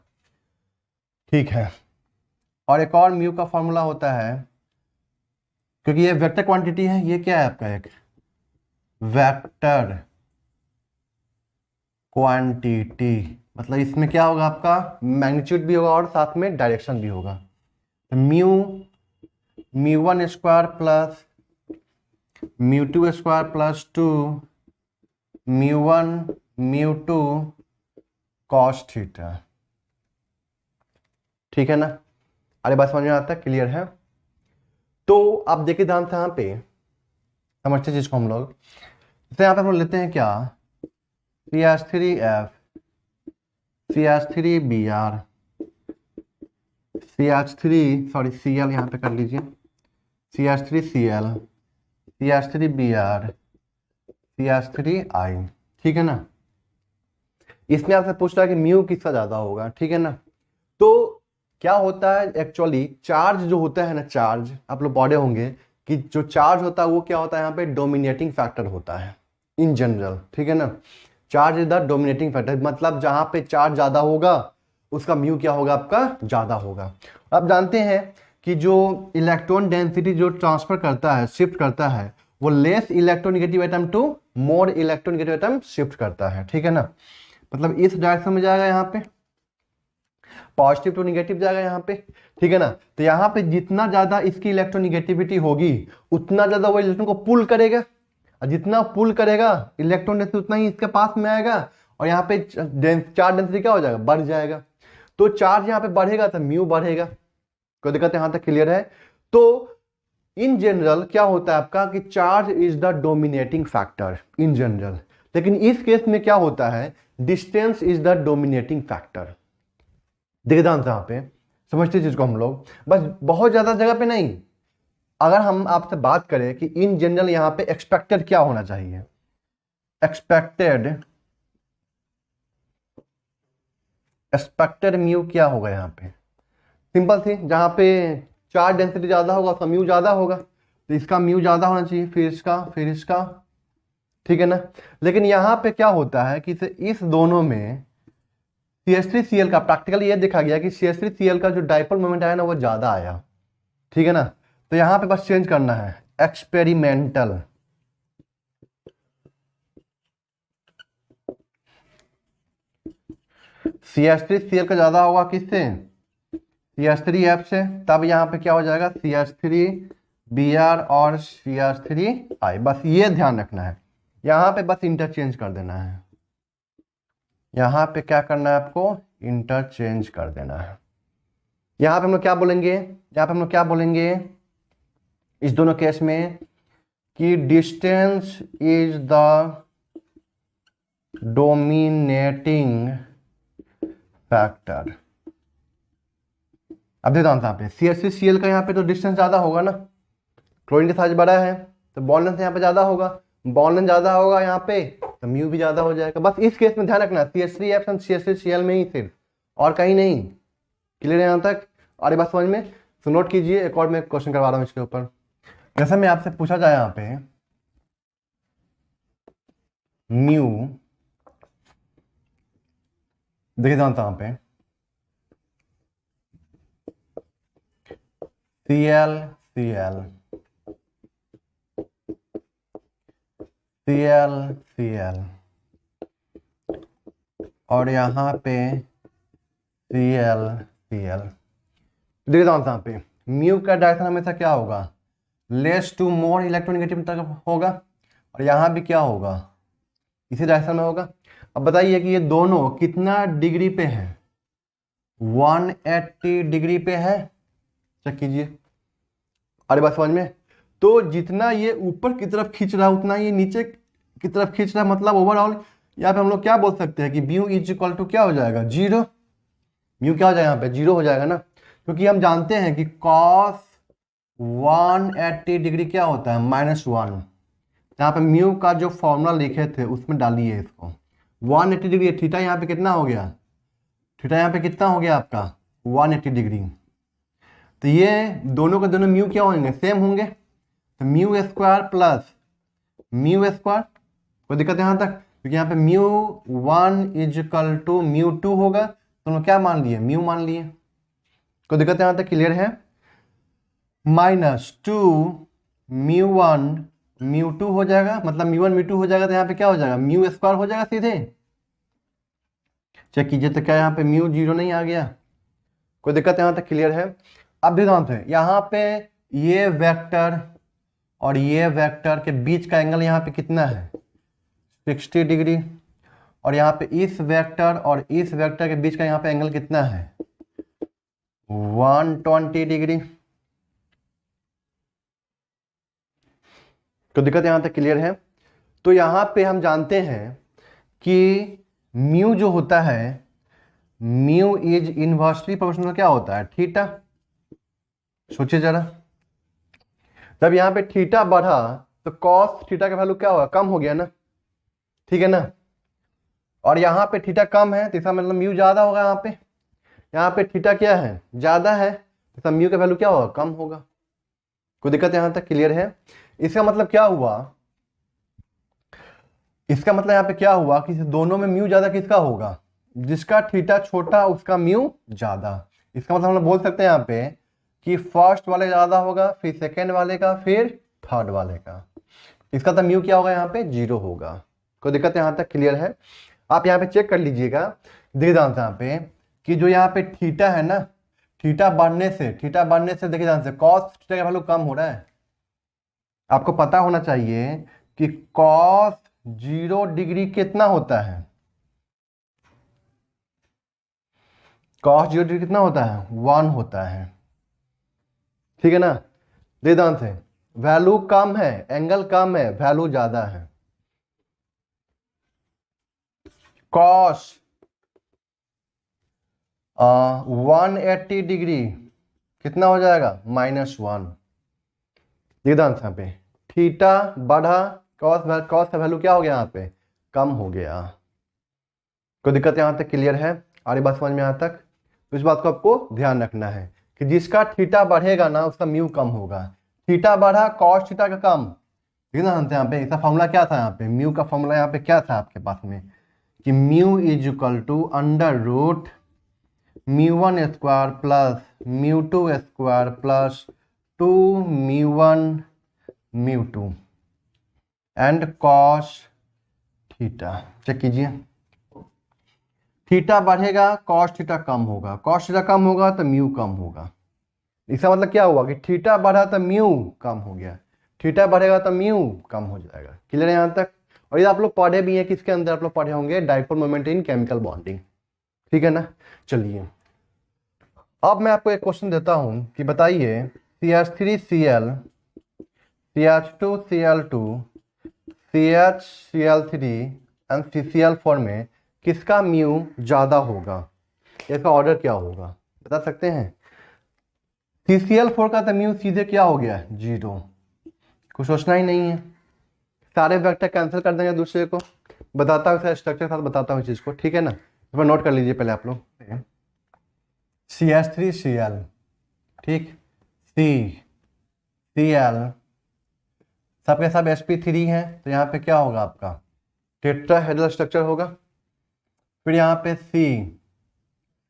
Speaker 1: ठीक है। और एक और म्यू का फॉर्मूला होता है, क्योंकि ये वेक्टर क्वांटिटी है, ये क्या है आपका एक वेक्टर क्वांटिटी, मतलब इसमें क्या होगा आपका, मैग्नीट्यूड भी होगा और साथ में डायरेक्शन भी होगा। तो mu one square plus mu two square plus 2 mu one mu two cos theta. ठीक है ना, अरे बात समझ में आता है, क्लियर है। तो आप देखिए ध्यान से यहाँ पे समझते चीज को हम लोग, जैसे यहाँ पे हम लोग लेते हैं क्या, CH3F, CH3Br, Cl यहाँ पे कर लीजिए, CH3Cl, CH3Br, CH3I। ठीक है ना, इसमें आपसे पूछ रहा है कि म्यू किसका ज्यादा होगा। ठीक है ना, तो क्या होता है एक्चुअली, चार्ज जो होता है ना, चार्ज आप लोग पढ़े होंगे कि जो चार्ज होता है वो क्या होता है, यहाँ पे डोमिनेटिंग फैक्टर होता है इन जनरल। ठीक है ना, charge is the dominating factor, मतलब जहां पे चार्ज ज्यादा होगा उसका म्यू क्या होगा, आपका ज्यादा होगा। आप जानते हैं कि जो इलेक्ट्रॉन डेंसिटी जो ट्रांसफर करता है, शिफ्ट करता है, वो less electronegative atom to more electronegative atom shift करता है। ठीक है ना, मतलब इस डायरेक्शन में जाएगा, यहाँ पे पॉजिटिव टू निगेटिव जाएगा यहाँ पे। ठीक है ना, तो यहाँ पे जितना ज्यादा इसकी इलेक्ट्रोनिगेटिविटी होगी उतना ज्यादा वो इलेक्ट्रॉन को पुल करेगा, और जितना पुल करेगा इलेक्ट्रॉन डेंसिटी उतना ही इसके पास में आएगा, और यहाँ पे चार्ज डेंसिटी क्या हो जाएगा, बढ़ जाएगा। तो चार्ज यहाँ पे बढ़ेगा तो म्यू बढ़ेगा। कोई दिक्कत यहाँ तक क्लियर है। तो इन जनरल क्या होता है आपका कि charge is the dominating factor in general, लेकिन इस केस में क्या होता है, distance is the dominating factor. देखिए ध्यान से यहाँ पे समझते चीज को हम लोग, बस बहुत ज्यादा जगह पे नहीं। अगर हम आपसे बात करें कि इन जनरल यहाँ पे एक्सपेक्टेड क्या होना चाहिए, एक्सपेक्टेड म्यू क्या होगा यहाँ पे, सिंपल थी, जहां पे चार्ज डेंसिटी ज्यादा होगा उसका म्यू ज्यादा होगा, तो इसका म्यू ज्यादा होना चाहिए, फिर इसका। ठीक है ना, लेकिन यहाँ पे क्या होता है कि इस दोनों में CH3Cl का प्रैक्टिकली ये देखा गया कि CH3Cl का जो डाइपोल मोमेंट आया ना वो ज्यादा आया। ठीक है ना, तो यहां पे बस चेंज करना है, एक्सपेरिमेंटल। CH3Cl का ज्यादा होगा किससे, CH3F से, तब यहाँ पे क्या हो जाएगा, CH3Br और CH3I। बस ये ध्यान रखना है, यहाँ पे बस इंटरचेंज कर देना है, यहाँ पे क्या करना है आपको, इंटरचेंज कर देना है। यहाँ पे हम लोग क्या बोलेंगे, यहाँ पे हम लोग क्या बोलेंगे इस दोनों केस में कि distance is the dominating factor. अब देखो यहाँ पे CH3Cl का यहाँ पे तो डिस्टेंस ज्यादा होगा ना, क्लोरीन का साइज बड़ा है तो बॉन्ड लेंथ यहाँ पे ज्यादा होगा, बॉन्ड लेंथ ज्यादा होगा यहाँ पे तो म्यू भी ज्यादा हो जाएगा। बस इस केस में ध्यान रखना, CH3F और CH3Cl में ही सिर्फ, और कहीं नहीं। क्लियर है यहाँ तक, और बात समझ में, तो नोट कीजिए, एक और मैं क्वेश्चन करवा रहा हूँ इसके ऊपर। जैसे मैं आपसे पूछा जाए यहाँ पे म्यू, देखिए जानता यहाँ पे CL और यहाँ पे CL। देखिए जानता यहाँ पे म्यू का डायरेक्शन हमेशा क्या होगा, लेस टू मोर इलेक्ट्रोनेगेटिव तरफ होगा, और यहाँ भी क्या होगा, इसी डायरेक्शन में होगा। अब बताइए कि ये दोनों कितना डिग्री पे है, 180 डिग्री पे है, चेक कीजिए। अरे बात समझ में, तो जितना ये ऊपर की तरफ खींच रहा है उतना ये नीचे की तरफ खींच रहा है, मतलब ओवरऑल यहाँ पे हम लोग क्या बोल सकते हैं कि म्यू इज इक्वल टू क्या हो जाएगा, 0। म्यू क्या हो जाएगा यहाँ पे, 0 हो जाएगा ना, क्योंकि हम जानते हैं कि cos 180 डिग्री क्या होता है, -1। यहाँ पे म्यू का जो फॉर्मूला लिखे थे उसमें डालिए इसको, 180 डिग्री, थीटा यहाँ पे कितना हो गया, थीटा यहाँ पे कितना हो गया आपका 180 डिग्री। तो ये दोनों के दोनों म्यू क्या होंगे, सेम होंगे, तो mu square plus mu square. कोई दिक्कत है यहाँ तक, क्योंकि यहाँ पे μ1 इज इक्वल टू μ2 होगा, तो हम क्या मान लिए, म्यू मान लिए। कोई दिक्कत है यहाँ तक, क्लियर है। -2 μ1 μ2 हो जाएगा, मतलब μ1 μ2 हो जाएगा, तो यहाँ पे क्या हो जाएगा, म्यू स्क्वायर हो जाएगा सीधे। चेक कीजिए तो क्या यहाँ पे म्यू 0 नहीं आ गया। कोई दिक्कत यहाँ तक, क्लियर है। अब भी ध्यान से, यहाँ पे ये वेक्टर और ये वेक्टर के बीच का एंगल यहाँ पे कितना है, 60 डिग्री, और यहाँ पे इस वेक्टर और इस वेक्टर के बीच का यहाँ पे एंगल कितना है 120 डिग्री। तो दिक्कत यहाँ तक क्लियर है। तो यहाँ पे हम जानते हैं कि म्यू जो होता है म्यू इज इनवर्सली प्रोपोर्शनल क्या होता है थीटा। सोचिए जरा, जब यहाँ पे थीटा बढ़ा तो कॉस थीटा का वैल्यू क्या होगा कम हो गया ना, ठीक है ना। और यहाँ पे थीटा कम है तो इसका मतलब म्यू ज्यादा होगा। यहाँ पे थीटा क्या है ज्यादा है तो इसका म्यू का वैल्यू क्या होगा कम होगा। कोई दिक्कत यहाँ तक क्लियर है। इसका मतलब क्या हुआ, इसका मतलब यहाँ पे क्या हुआ कि दोनों में म्यू ज्यादा किसका होगा, जिसका थीटा छोटा उसका म्यू ज्यादा। इसका मतलब हम लोग बोल सकते हैं यहाँ पे कि फर्स्ट वाले ज्यादा होगा, फिर सेकेंड वाले का, फिर थर्ड वाले का। इसका तो म्यू क्या होगा यहाँ पे 0 होगा। कोई दिक्कत यहाँ तक क्लियर है। आप यहाँ पे चेक कर लीजिएगा, देखिए यहाँ पे कि जो यहाँ पे थीटा है ना, थीटा बढ़ने से देखिए ध्यान से कॉस थीटा का वैल्यू कम हो रहा है। आपको पता होना चाहिए कि कॉस 0 डिग्री कितना होता है, कॉस 0 डिग्री कितना होता है 1 होता है, ठीक है ना। देखिए ध्यान से वैल्यू कम है, एंगल कम है, वैल्यू ज्यादा है। कॉस 180 डिग्री कितना हो जाएगा -1। देखिए ध्यान से यहाँ पे थीटा बढ़ा, कॉस का वैल्यू क्या हो गया यहाँ पे कम हो गया। कोई दिक्कत यहाँ तक क्लियर है, आगे बात समझ में यहाँ तक। तो इस बात को आपको ध्यान रखना है कि जिसका थीटा बढ़ेगा ना उसका म्यू कम होगा। थीटा बढ़ा कॉस थीटा का कम, ठीक है ना। यहाँ पे इसका फॉर्मूला क्या था, यहाँ पे म्यू का फॉर्मूला यहाँ पे क्या था आपके पास में कि mu is equal to under root μ1 square plus μ2 square plus 2 μ1 μ2 and cos theta. Check कीजिए, थीटा बढ़ेगा कॉस थीटा कम होगा, कॉस थीटा कम होगा तो म्यू कम होगा। इसका मतलब क्या हुआ कि थीटा बढ़ा तो म्यू कम हो गया, थीटा बढ़ेगा तो म्यू कम हो जाएगा। क्लियर है यहाँ तक। और ये आप लोग पढ़े भी हैं, किसके अंदर आप लोग पढ़े होंगे dipole moment in chemical bonding, ठीक है ना। चलिए अब मैं आपको एक क्वेश्चन देता हूं कि बताइए CH3Cl CH2Cl2 CHCl3 and CCl4 में किसका म्यू ज्यादा होगा, इसका ऑर्डर क्या होगा बता सकते हैं। CCl4 का तो म्यू सीधे क्या हो गया 0, कुछ सोचना ही नहीं है, सारे वेक्टर कैंसिल कर देंगे दूसरे को। बताता हूँ स्ट्रक्चर के साथ बताता हूँ चीज को, ठीक है ना। तो नोट कर लीजिए पहले आप लोग CH3Cl, ठीक, CCl सबके सब sp3 है तो यहाँ पे क्या होगा आपका टेट्राहेड्रल स्ट्रक्चर होगा। फिर यहाँ पे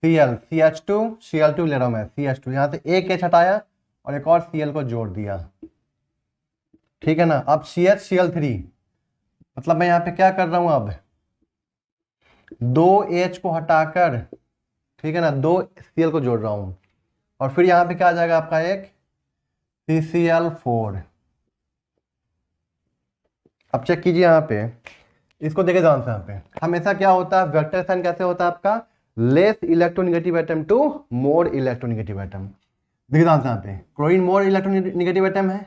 Speaker 1: Cl CH2 Cl2 ले रहा हूँ मैं, CH2 यहाँ से एक H हटाया और एक और Cl को जोड़ दिया, ठीक है ना। अब CH Cl3 मतलब मैं यहाँ पे क्या कर रहा हूँ, अब 2 H को हटाकर, ठीक है ना, 2 Cl को जोड़ रहा हूं और फिर यहां पे क्या आ जाएगा आपका एक CCl4। अब चेक कीजिए यहाँ पे, इसको देखिए ध्यान से। यहाँ पे हमेशा क्या होता है वेक्टर साइन कैसे होता है आपका less electronegative atom to more electronegative atom. देखिए ध्यान से यहाँ पे क्लोरीन मोर इलेक्ट्रोनेगेटिव एटम है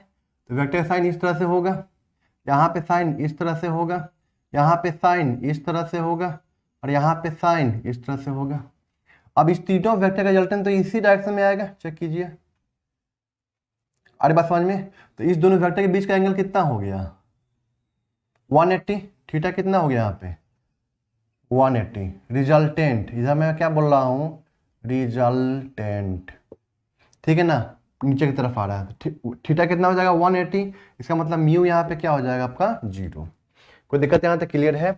Speaker 1: तो वेक्टर साइन इस तरह से होगा, यहाँ पे साइन इस तरह से होगा, यहाँ पे साइन इस तरह से होगा और यहाँ पे साइन इस तरह से होगा। अब इस तीनों वेक्टर का रिजल्टेंट तो इसी डायरेक्शन में आएगा। चेक कीजिए, अरे बात समझ में। तो इस दोनों वेक्टर के बीच का एंगल कितना हो गया 180, थीटा कितना हो गया यहाँ पे 180। रिजल्टेंट इधर मैं क्या बोल रहा हूँ रिजल्टेंट, ठीक है ना, नीचे की तरफ आ रहा है। थीटा कितना हो जाएगा 180, इसका मतलब म्यू यहाँ पे क्या हो जाएगा आपका 0। कोई दिक्कत यहाँ तक क्लियर है।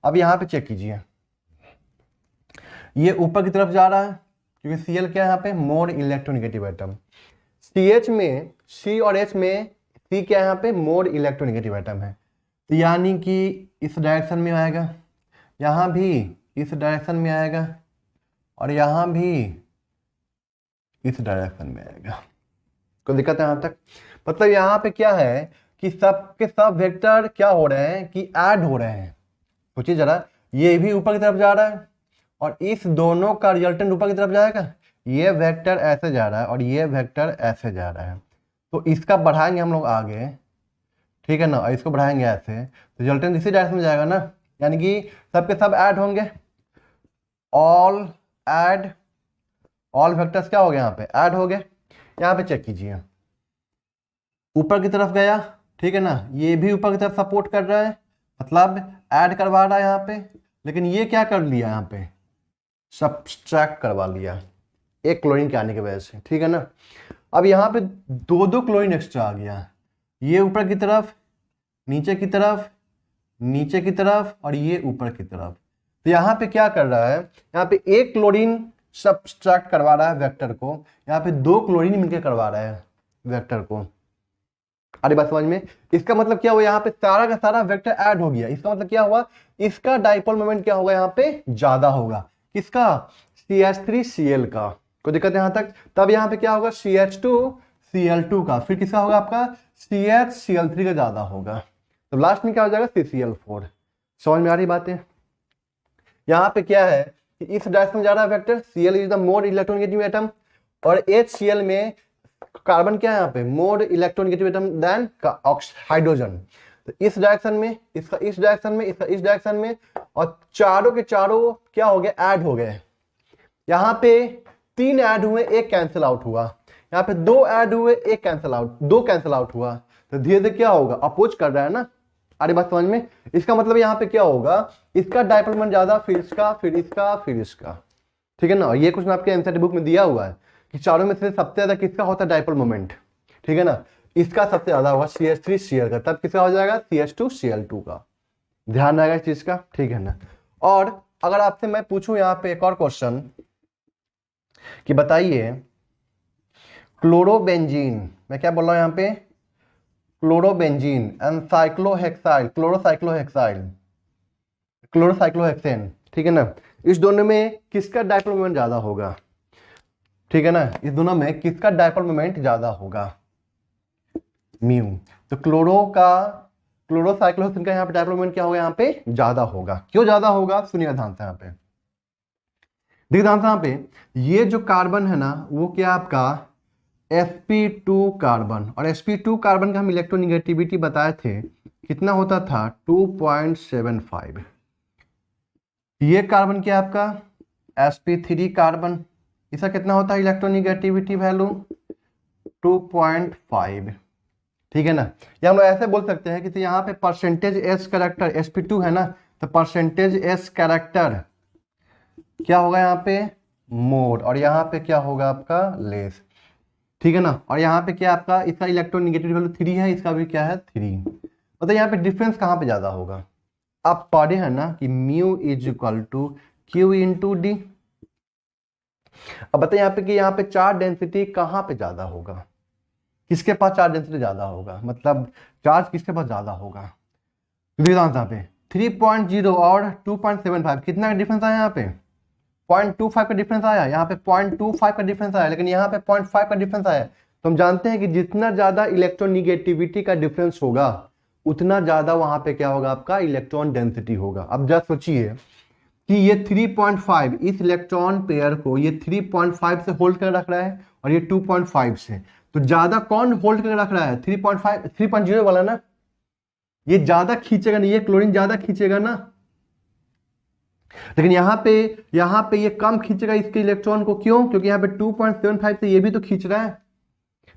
Speaker 1: अब यहाँ पे चेक कीजिए, ये ऊपर की तरफ जा रहा है क्योंकि Cl क्या है यहाँ पे मोर इलेक्ट्रोनेगेटिव एटम, CH में C और H में C क्या है यहाँ पे मोर इलेक्ट्रोनेगेटिव एटम है, तो यानी कि इस डायरेक्शन में आएगा, यहाँ भी इस डायरेक्शन में आएगा और यहाँ भी इस डायरेक्शन में आएगा। कोई दिक्कत है यहाँ तक। मतलब यहाँ पे क्या है कि सब के सब वेक्टर क्या हो रहे हैं कि ऐड हो रहे हैं। सोचिए जरा, ये भी ऊपर की तरफ जा रहा है और इस दोनों का रिजल्टेंट ऊपर की तरफ जाएगा। ये वेक्टर ऐसे जा रहा है और ये वेक्टर ऐसे जा रहा है, तो इसका बढ़ाएंगे हम लोग आगे, ठीक है ना, और इसको बढ़ाएंगे ऐसे, तो रिजल्टेंट इसी डायरेक्शन में जाएगा ना, यानी कि सबके सब ऐड होंगे। ऑल ऐड, ऑल वेक्टर्स क्या हो गए यहाँ पे, ऐड हो गए। यहाँ पे चेक कीजिए, ऊपर की तरफ गया, ठीक है ना, ये भी ऊपर की तरफ सपोर्ट कर रहा है, मतलब ऐड करवा रहा है यहाँ पे, लेकिन ये क्या कर लिया यहाँ पे, सब्सट्रैक्ट करवा लिया एक क्लोरीन के आने की वजह से, ठीक है ना। अब यहाँ पे दो दो क्लोरीन एक्स्ट्रा आ गया, ये ऊपर की तरफ, नीचे की तरफ, नीचे की तरफ, और ये ऊपर की तरफ। तो यहाँ पे क्या कर रहा है, यहाँ पे एक क्लोरीन सब्सट्रैक्ट करवा रहा है वेक्टर को, यहाँ पे दो क्लोरीन मिलकर करवा रहा है वेक्टर को। अरे बात समझ में, इसका मतलब क्या हुआ, यहाँ पे सारा का सारा वेक्टर ऐड हो गया, इसका मतलब क्या हुआ, इसका डाइपोल मोमेंट क्या होगा यहाँ पे, ज्यादा होगा। किसका, CH3Cl का। कोई दिक्कत यहाँ तक। तब यहाँ पे क्या होगा, CH2Cl2 का, फिर किसका होगा आपका CH Cl3 का ज्यादा होगा, तो लास्ट में क्या हो जाएगा CCl4। समझ में आ रही बातें। यहाँ पे क्या है कि इस डायरेक्शन में जा रहा है vector, Cl is the more electronegative atom, और HCl में कार्बन क्या है यहाँ पे, more electronegative atom then hydrogen. तो इस डायरेक्शन में, इसका इस डायरेक्शन में, इसका इस डायरेक्शन में, और चारों के चारों क्या हो गए, ऐड हो गए। यहाँ पे 3 ऐड हुए, एक कैंसिल आउट हुआ, यहाँ पे 2 ऐड हुए, एक कैंसिल आउट, 2 कैंसिल आउट हुआ, तो धीरे धीरे क्या होगा, अपोज कर रहा है ना। अरे बात समझ में। इसका मतलब यहाँ पे क्या होगा, इसका डाइपोल मोमेंट ज्यादा, फिर इसका, फिर इसका, फिर इसका, ठीक है ना। ये कुछ आपके एनसीईआरटी बुक में दिया हुआ है कि चारों में से सबसे ज्यादा किसका होता है डाइपोल मोमेंट, ठीक है ना। इसका सबसे ज्यादा होगा CH3Cl का, तब किसका हो जाएगा CH2Cl2 का। ध्यान रहेगा इस चीज का, ठीक है ना। और अगर आपसे मैं पूछूं यहाँ पे एक और क्वेश्चन कि बताइए क्लोरोबेंजीन, मैं क्या बोल रहा हूं यहाँ पे, क्लोरोबेंजीन एंड साइक्लोहेक्साइल, क्लोरोसाइक्लोहेक्सेन, ठीक है ना, इस दोनों में किसका डाइपोल मोमेंट ज्यादा होगा, ठीक है ना, इस दोनों में किसका डाइपोल मोमेंट ज्यादा होगा, म्यू। तो क्लोरोसाइक्लोहेक्सेन का यहाँ पे डाइपोल मोमेंट क्या होगा, यहाँ पे ज्यादा होगा। क्यों ज्यादा होगा, सुनिए ध्यान से यहाँ पे, देखिए ध्यान से यहाँ पे, ये जो कार्बन है ना वो क्या आपका sp2 कार्बन, और sp2 कार्बन का हम इलेक्ट्रोनिगेटिविटी बताए थे कितना होता था 2.75। ये कार्बन क्या आपका sp3 कार्बन, इसका कितना होता है इलेक्ट्रोनिगेटिविटी वैल्यू 2.5, ठीक है ना। या हम लोग ऐसे बोल सकते हैं कि यहाँ पे परसेंटेज एस कैरेक्टर sp2 है ना, तो परसेंटेज एस कैरेक्टर क्या होगा यहाँ पे मोर, और यहाँ पे क्या होगा आपका लेस, ठीक है ना। और यहाँ पे क्या आपका इसका इलेक्ट्रोनिगेटिव वैल्यू 3 है, इसका भी क्या है 3। मतलब यहाँ पे डिफरेंस कहाँ पे ज्यादा होगा, आप पढ़े हैं ना कि mu is equal to q into d. अब बताइए यहाँ पे कि यहाँ पे चार्ज डेंसिटी कहाँ पे ज्यादा होगा, किसके पास चार्ज डेंसिटी ज्यादा होगा, मतलब चार्ज किसके पास ज्यादा होगा। यहाँ पे 3.0 और 2.75 कितना डिफरेंस आया, यहाँ पे 0.25 का डिफरेंस आया, यहाँ पे 0.25 का डिफरेंस आया, लेकिन यहाँ पे 0.5 का डिफरेंस आया। तो हम जानते हैं कि जितना ज्यादा इलेक्ट्रोनिगेटिविटी का डिफरेंस होगा उतना ज्यादा वहां पे क्या होगा आपका इलेक्ट्रॉन डेंसिटी होगा। अब जस्ट सोचिए कि ये 3.5 इस इलेक्ट्रॉन पेयर को ये 3.5 से होल्ड कर रख रहा है और ये 2.5 से, तो ज्यादा कौन होल्ड कर रख रहा है 3.5 3.0 वाला ना, ये ज्यादा खींचेगा ना, ये क्लोरीन ज्यादा खींचेगा ना, लेकिन यहाँ पे ये कम खींचेगा इसके इलेक्ट्रॉन को। क्यों, क्योंकि यहाँ पे 2.75 से ये भी तो खींच रहा है,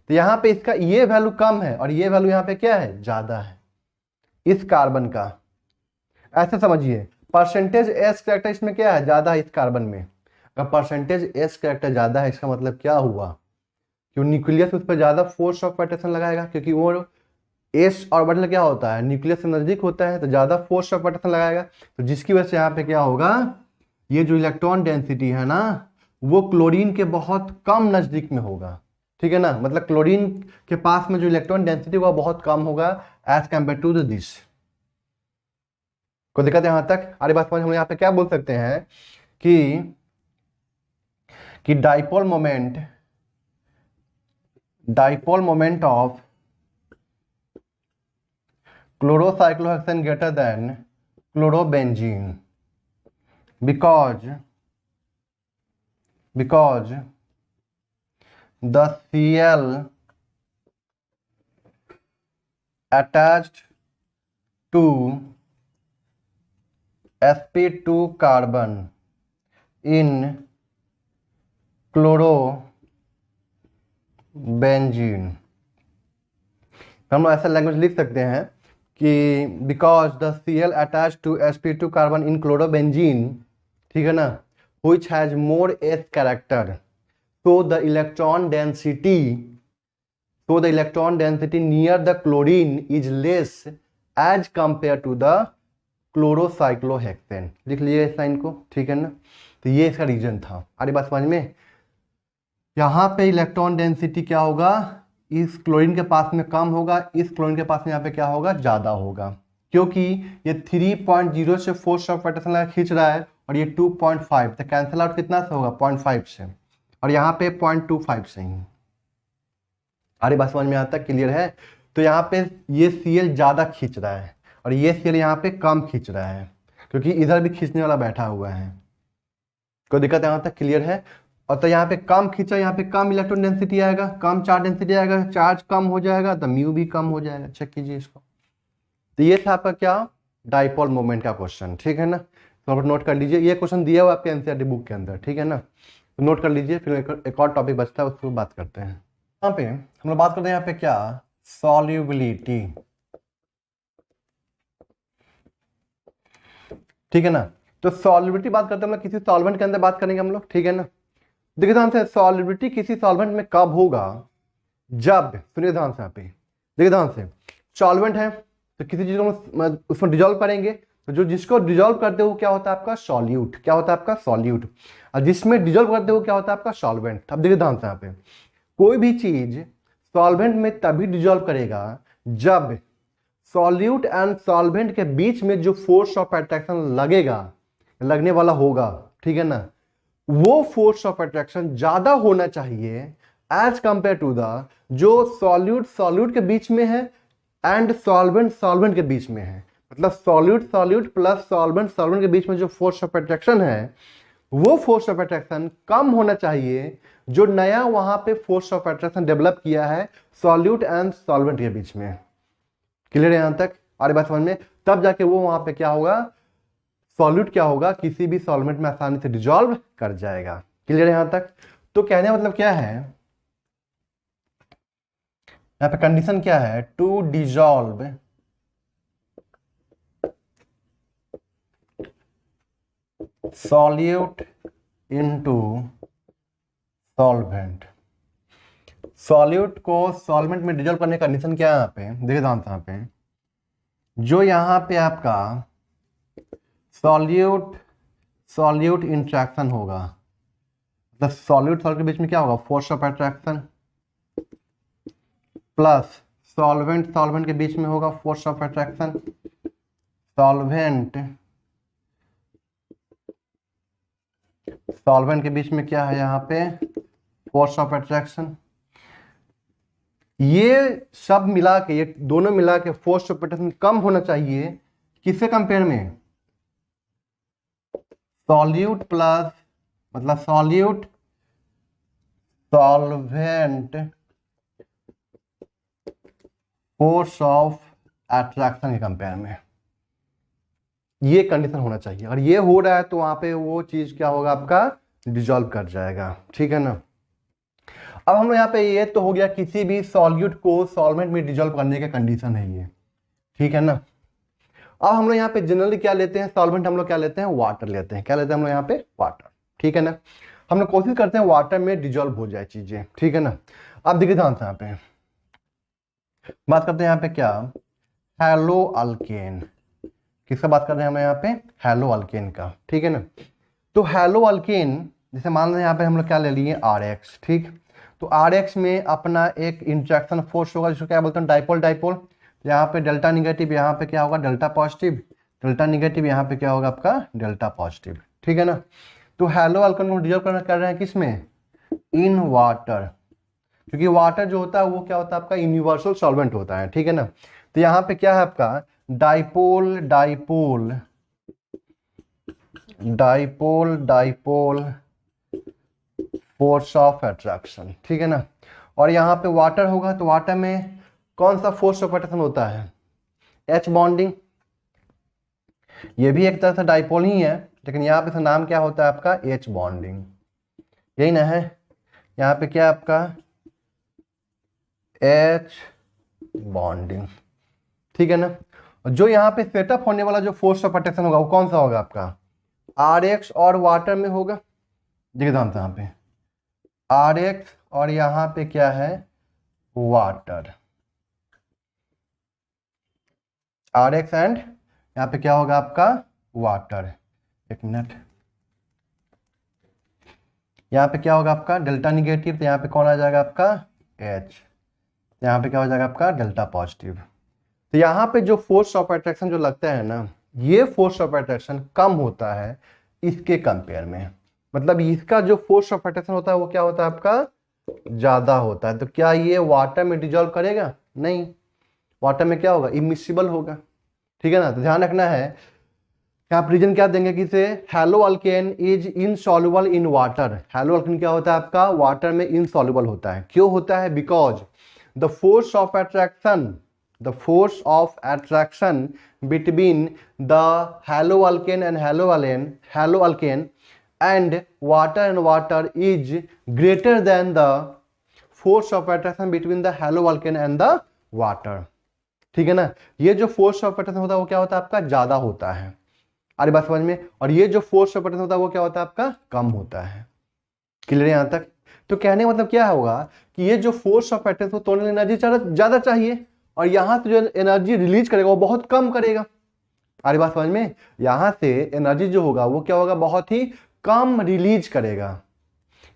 Speaker 1: तो यहाँ पे इसका ये वैल्यू कम है और ये वैल्यू यहाँ पे क्या है ज्यादा है इस कार्बन का। ऐसे समझिए परसेंटेज एस कैरेक्टर इसमें क्या है ज्यादा है इस कार्बन में। अगर परसेंटेज एस कैरेक्टर ज्यादा है इसका मतलब क्या हुआ, क्यों न्यूक्लियस उस पर ज्यादा फोर्स ऑफ अट्रैक्शन लगाएगा, क्योंकि वो एस ऑर्बिटल क्या होता है न्यूक्लियस से नजदीक होता है, तो ज्यादा फोर्स ऑफ अट्रैक्शन लगाएगा, तो जिसकी वजह से यहाँ पे क्या होगा ये जो इलेक्ट्रॉन डेंसिटी है ना वो क्लोरीन के बहुत कम नजदीक में होगा, ठीक है ना। मतलब क्लोरीन के पास में जो इलेक्ट्रॉन डेंसिटी होगा बहुत कम होगा एज कंपेयर टू दिस। कोई दिक्कत है यहां तक, अरे बात समझ। हम यहाँ पे क्या बोल सकते हैं कि dipole moment of chlorocyclohexane greater than chlorobenzene, because the Cl attached to sp2 carbon in chloroबेंजीन। हम ऐसा लैंग्वेज लिख सकते हैं कि because the Cl attach to sp2 carbon in chlorobenzene, ठीक है ना, which has more s character, so the electron density near the chlorine is less as compared to the क्लोरोसाइक्लोहेक्सेन। लिख लीजिए इस लाइन को, ठीक है ना। तो ये इसका रीजन था। अरे बात समझ में, यहाँ पे इलेक्ट्रॉन डेंसिटी क्या होगा, इस क्लोरीन के पास में कम होगा, इस क्लोरीन के पास में यहाँ पे क्या होगा, ज्यादा होगा, क्योंकि ये 3.0 से फोर्स ऑफ अट्रैक्शन खींच रहा है और ये 2.5, तो कैंसिल आउट कितना से होगा, 0.5 से, और यहाँ पे 0.25 से ही। अरे बात समझ में आता, क्लियर है। तो यहाँ पे ये Cl ज्यादा खींच रहा है और ये Cl यहाँ पे कम खींच रहा है, क्योंकि इधर भी खींचने वाला बैठा हुआ है। कोई दिक्कत यहाँ तक, क्लियर है। और तो यहाँ पे कम खींचा, यहाँ पे कम इलेक्ट्रॉन डेंसिटी आएगा, कम चार्ज डेंसिटी आएगा, चार्ज कम हो जाएगा तो म्यू भी कम हो जाएगा। चेक कीजिए इसको। तो ये था आपका क्या, डाइपोल मोमेंट का क्वेश्चन, ठीक है ना। तो आप नोट कर लीजिए, ये क्वेश्चन दिया हुआ आपके एनसीईआरटी बुक के अंदर, ठीक है ना। तो नोट कर लीजिए, फिर एक और टॉपिक बचता है उसको बात करते हैं। यहाँ पे हम लोग बात करते हैं यहाँ पे क्या, सॉल्युबिलिटी, ठीक है ना। तो सॉल्युबिलिटी बात करते हैं हम लोग, किसी सॉल्वेंट के अंदर बात करेंगे हम लोग, ठीक है ना। देखिए ध्यान से, सॉल्युबिलिटी किसी सॉल्वेंट में कब होगा, जब, सुनिए ध्यान से, यहाँ पे देखिए ध्यान से, सॉल्वेंट है तो किसी चीज को उसमें डिजोल्व करेंगे, तो जो जिसको डिजोल्व करते हो क्या होता है आपका सॉल्यूट, क्या होता है आपका सॉल्यूट, और जिसमें डिजोल्व करते हो क्या होता है आपका सॉल्वेंट। अब देखिए ध्यान से, यहाँ पे कोई भी चीज सॉल्वेंट में तभी डिजोल्व करेगा जब सॉल्यूट एंड सॉल्वेंट के बीच में जो फोर्स ऑफ अट्रैक्शन लगेगा, लगने वाला होगा, ठीक है ना, वो फोर्स ऑफ अट्रैक्शन ज्यादा होना चाहिए एज कंपेयर टू द जो सॉल्यूट के बीच में है एंड सॉल्वेंट के बीच में है। मतलब सॉल्यूट प्लस सॉल्वेंट के बीच में जो फोर्स ऑफ अट्रैक्शन है, वो फोर्स ऑफ अट्रैक्शन कम होना चाहिए जो नया वहां पे फोर्स ऑफ अट्रैक्शन डेवलप किया है सॉल्यूट एंड सॉल्वेंट के बीच में। क्लियर है यहां तक, और बात समझ में, तब जाके वो वहां पे क्या होगा, सॉल्यूट क्या होगा, किसी भी सॉल्वेंट में आसानी से डिजोल्व कर जाएगा। क्लियर है यहां तक। तो कहने का मतलब क्या है, यहां पे कंडीशन क्या है, to dissolve solute into solvent. Solute को सॉल्वेंट में डिजोल्व करने का कंडीशन क्या है, यहाँ पे देखिए ध्यान से, यहाँ पे जो यहाँ पे आपका सॉल्यूट इंट्रैक्शन होगा, मतलब सॉल्यूट के बीच में क्या होगा, force of attraction, plus solvent के बीच में होगा फोर्स ऑफ अट्रैक्शन, सॉल्वेंट के बीच में क्या है यहाँ पे, फोर्स ऑफ अट्रैक्शन। ये सब मिला के, ये दोनों मिला के फोर्स ऑफ अट्रैक्शन कम होना चाहिए किससे कंपेयर में, सॉल्यूट प्लस, मतलब सॉल्वेंट फोर्स ऑफ अट्रैक्शन के कंपेयर में। ये कंडीशन होना चाहिए। अगर ये हो रहा है तो वहां पे वो चीज क्या होगा, आपका डिजोल्व कर जाएगा, ठीक है ना। अब हम लोग यहाँ पे, ये तो हो गया किसी भी सॉल्यूट को सॉल्वेंट में डिजोल्व करने का कंडीशन है ये, ठीक है ना। अब हम लोग यहाँ पे जनरली क्या लेते हैं, सॉल्वेंट हम लोग क्या लेते हैं, वाटर लेते हैं। क्या लेते हैं हम लोग यहाँ पे, वाटर, ठीक है ना। हम लोग कोशिश करते हैं वाटर में डिजोल्व हो जाए चीजें, ठीक है ना। अब देखिए ध्यान से, यहाँ पे बात करते हैं यहाँ पे क्या, हेलो अल्केन। किसका बात कर रहे हैं हम यहाँ पे, हेलो अल्केन का, ठीक है ना। तो हेलो अल्केन, जैसे मान लें यहाँ पे हम लोग क्या ले लिए, RX, ठीक। तो RX में अपना एक इंट्रैक्शन फोर्स होगा जिसको क्या बोलते हैं, डाइपोल। यहाँ पे डेल्टा निगेटिव, यहाँ पे क्या होगा, डेल्टा पॉजिटिव, डेल्टा निगेटिव, यहाँ पे क्या होगा आपका डेल्टा पॉजिटिव, ठीक है ना। तो हेलो अल्केन को डिजोल्व कर रहे हैं किसमें, इन वाटर, क्योंकि वाटर जो होता है वो क्या होता है आपका यूनिवर्सल सॉल्वेंट होता है, ठीक है ना। तो यहाँ पे क्या है आपका dipole dipole dipole force of attraction, ठीक है ना। और यहाँ पे वाटर होगा तो वाटर में कौन सा फोर्स ऑफ अट्रैक्शन होता है, एच बॉन्डिंग। ये भी एक तरह से डाइपोल ही है, लेकिन यहाँ पे इसका नाम क्या होता है आपका, एच बॉन्डिंग, यही ना है। यहाँ पे क्या आपका एच बॉन्डिंग, ठीक है ना। जो यहाँ पे सेटअप होने वाला जो फोर्स ऑफ अट्रैक्शन होगा वो कौन सा होगा आपका, आर एक्स और वाटर में होगा। देखिए ध्यान से, यहाँ पे आर एक्स और यहाँ पे क्या है, वाटर, आर एक्स एंड यहाँ पे क्या होगा आपका वाटर। एक मिनट, यहाँ पे क्या होगा आपका डेल्टा निगेटिव, तो यहाँ पे कौन आ जाएगा आपका एच, यहाँ पे क्या हो जाएगा आपका डेल्टा पॉजिटिव। तो यहाँ पे जो फोर्स ऑफ अट्रैक्शन जो लगता है ना, ये फोर्स ऑफ अट्रैक्शन कम होता है इसके कंपेयर में। मतलब इसका जो फोर्स ऑफ अट्रैक्शन होता है वो क्या होता है आपका ज्यादा होता है। तो क्या ये वाटर में डिजॉल्व करेगा, नहीं, वाटर में क्या होगा इमिसिबल होगा, ठीक है ना। तो ध्यान रखना है, यहाँ रीजन क्या देंगे कि से hello alkane is insoluble in water. Hello alkane क्या होता है आपका वाटर में इनसॉल्युबल होता है। क्यों होता है, because the force of attraction, the force of attraction between the haloalkane and haloalkane and water is greater than the force of attraction between the haloalkane and the water, ठीक है ना। ये जो फोर्स ऑफ अट्रैक्शन होता है वो क्या होता है आपका ज्यादा होता है, अरे बात समझ में। और ये जो फोर्स ऑफ अट्रैक्शन होता है वो क्या होता है आपका कम होता है। क्लियर है यहां तक। तो कहने का मतलब क्या होगा कि ये जो फोर्स ऑफ अट्रैक्शन तोड़ने एनर्जी ज्यादा चाहिए, और यहां से जो एनर्जी रिलीज करेगा वो बहुत कम करेगा। अरे बात समझ में, यहां से एनर्जी जो होगा वो क्या होगा बहुत ही कम रिलीज करेगा।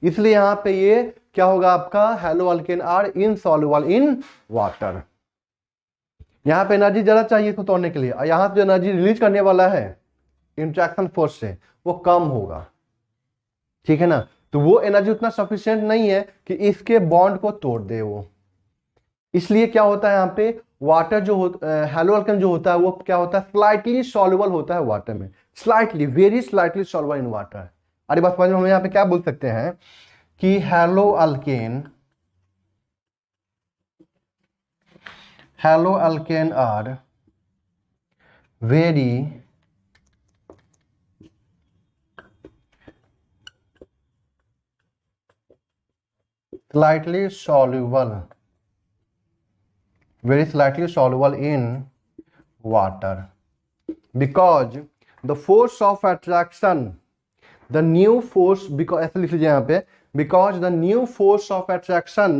Speaker 1: इसलिए यहां पे ये क्या होगा आपका halo alkane are insoluble in water. यहां पे एनर्जी ज्यादा चाहिए इसको तोड़ने के लिए, और यहां से जो एनर्जी रिलीज करने वाला है इंट्रैक्शन फोर्स से वो कम होगा, ठीक है ना। तो वो एनर्जी उतना सफिशिएंट नहीं है कि इसके बॉन्ड को तोड़ दे वो। इसलिए क्या होता है यहाँ पे वाटर जो हेलो अल्केन जो होता है वो क्या होता है स्लाइटली सॉल्युबल होता है वाटर में, slightly very slightly soluble in water. अरे बात समझ में, हम यहाँ पे क्या बोल सकते हैं कि halo alkane are very slightly soluble, very slightly soluble in water, because the force of attraction, the new force, because ऐसे लिख लीजिए यहाँ पे, because the new force of attraction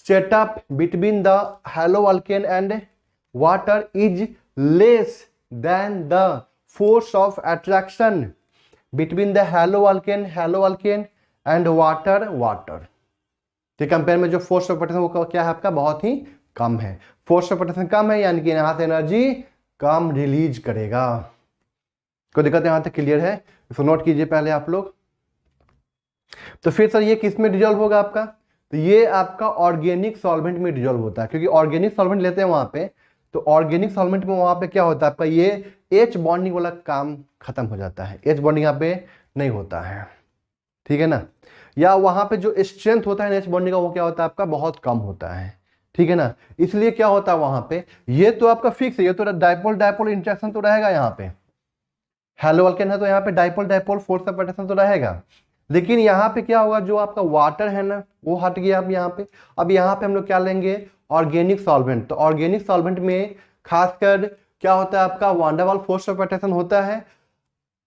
Speaker 1: set up between the haloalkane and water is less than the force of attraction between the haloalkane and water के compare में जो force of attraction वो क्या है आपका बहुत ही कम है। फोर्स ऑफ अट्रैक्शन कम है यानी कि यहां से एनर्जी कम रिलीज करेगा। कोई दिक्कत यहां तक क्लियर है, इसको नोट कीजिए पहले आप लोग। तो फिर सर ये किस में डिजॉल्व होगा आपका, तो ये आपका ऑर्गेनिक सॉल्वेंट में डिजॉल्व होता है, क्योंकि ऑर्गेनिक सॉल्वेंट लेते हैं वहां पे, तो ऑर्गेनिक सॉल्वेंट में वहां पे क्या होता है आपका ये एच बॉन्डिंग वाला काम खत्म हो जाता है, एच बॉन्डिंग यहाँ पे नहीं होता है, ठीक है ना। या वहां पे जो स्ट्रेंथ होता है एच बॉन्डिंग का वो क्या होता है आपका बहुत कम होता है, ठीक है ना। इसलिए क्या होता है वहां पे ये तो आपका फिक्स है, ये तो डाइपोल इंटरेक्शन तो रहेगा यहाँ पे, हेलो अल्केन है तो यहाँ पे डाइपोल फोर्स ऑफ अट्रैक्शन तो रहेगा। लेकिन यहाँ पे क्या होगा जो आपका वाटर है ना वो हट गया अब यहाँ पे। अब यहाँ पे हम लोग क्या लेंगे ऑर्गेनिक सॉल्वेंट। तो ऑर्गेनिक सॉल्वेंट में खासकर क्या होता है आपका van der Waals force of attraction होता है,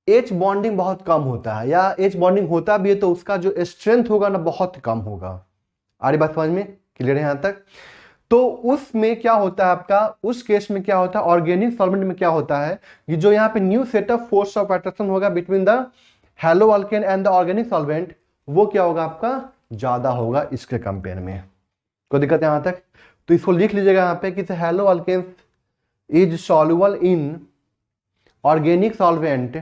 Speaker 1: एच बॉन्डिंग बहुत कम होता है, या एच बॉन्डिंग होता भी है तो उसका जो स्ट्रेंथ होगा ना बहुत कम होगा। आ रही बात समझ में, क्लियर है यहां तक। तो उसमें क्या होता है आपका, उस केस में क्या होता है ऑर्गेनिक सॉल्वेंट में क्या होता है कि जो यहाँ पे new setup force of attraction होगा between the haloalkane and the organic solvent वो क्या होगा आपका ज्यादा होगा इसके कंपेयर में। कोई दिक्कत यहां तक। तो इसको लिख लीजिएगा यहाँ पे कि halo alkane is soluble in organic solvent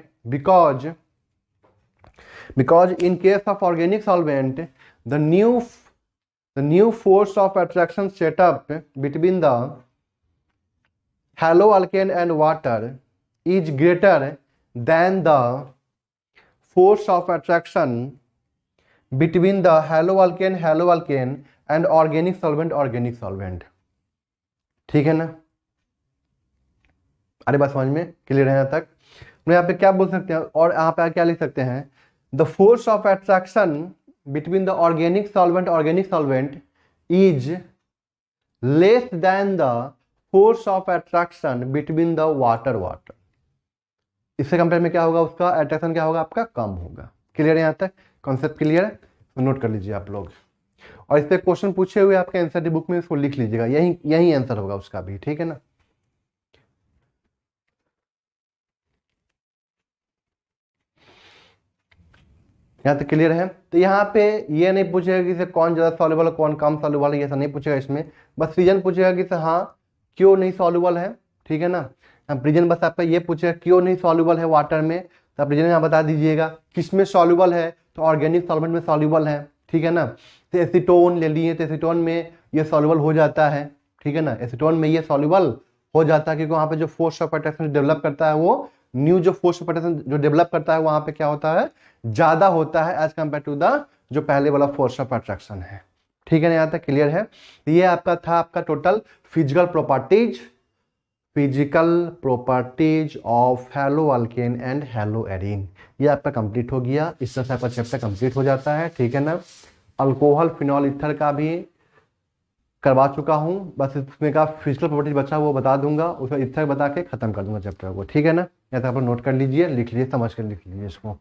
Speaker 1: because in case of organic solvent the new force of attraction set up between the haloalkane and water is greater than the force of attraction between the hello alkane and organic solvent. ठीक है ना, अरे बात समझ में clear है यहाँ तक। मैं यहाँ पे क्या बोल सकते हैं, और यहाँ पे क्या लिख सकते हैं, the force of attraction between the organic solvent is less than the force of attraction between the water. इससे कंपेयर में क्या होगा, उसका अट्रैक्शन क्या होगा, आपका कम होगा। क्लियर है यहाँ तक, कॉन्सेप्ट क्लियर है, तो नोट कर लीजिए आप लोग। और इस पे क्वेश्चन पूछे हुए आपके आंसर बुक में, इसको लिख लीजिएगा, यही आंसर होगा उसका भी। ठीक है ना, यहाँ तक क्लियर है। तो यहाँ पे ये नहीं पूछेगा कि इसे कौन ज़्यादा सॉल्युबल है कौन कम सॉल्युबल है, ऐसा नहीं पूछेगा इसमें। बस रीजन पूछेगा कि इसे हाँ क्यों नहीं सॉल्युबल है। ठीक है ना, रीजन बस आपका ये पूछेगा क्यों नहीं सॉल्युबल है वाटर में, तो आप रीजन यहाँ बता दीजिएगा। किस में सॉल्युबल है, तो ऑर्गेनिक सॉल्वेंट में सॉल्युबल है। ठीक है ना, तो एसीटोन ले लिए, तो एसीटोन में ये सॉल्युबल हो जाता है। ठीक है ना, एसीटोन में ये सॉल्युबल हो जाता है, क्योंकि वहाँ पे जो फोर्स ऑफ अट्रैक्शन डेवलप करता है, वो न्यू जो फोर्स ऑफ अट्रैक्शन जो डेवलप करता है वहाँ पे क्या होता है, ज्यादा होता है एज कम्पेयर टू द जो पहले वाला फोर्स ऑफ अट्रैक्शन है। ठीक है ना, यहाँ तक क्लियर है। ये आपका था आपका total physical properties of hello alkane and hello arene. ये आपका कंप्लीट हो गया, इस तरह से आपका चैप्टर कंप्लीट हो जाता है। ठीक है ना, अल्कोहल फिनॉल ईथर का भी करवा चुका हूँ, बस इसमें का फिजिकल प्रॉपर्टीज बचा वो बता दूंगा, उसका ईथर बता के खत्म कर दूंगा चैप्टर को। ठीक है ना, या तो आप नोट कर लीजिए, लिख लीजिए, समझ कर लिख लीजिए इसको।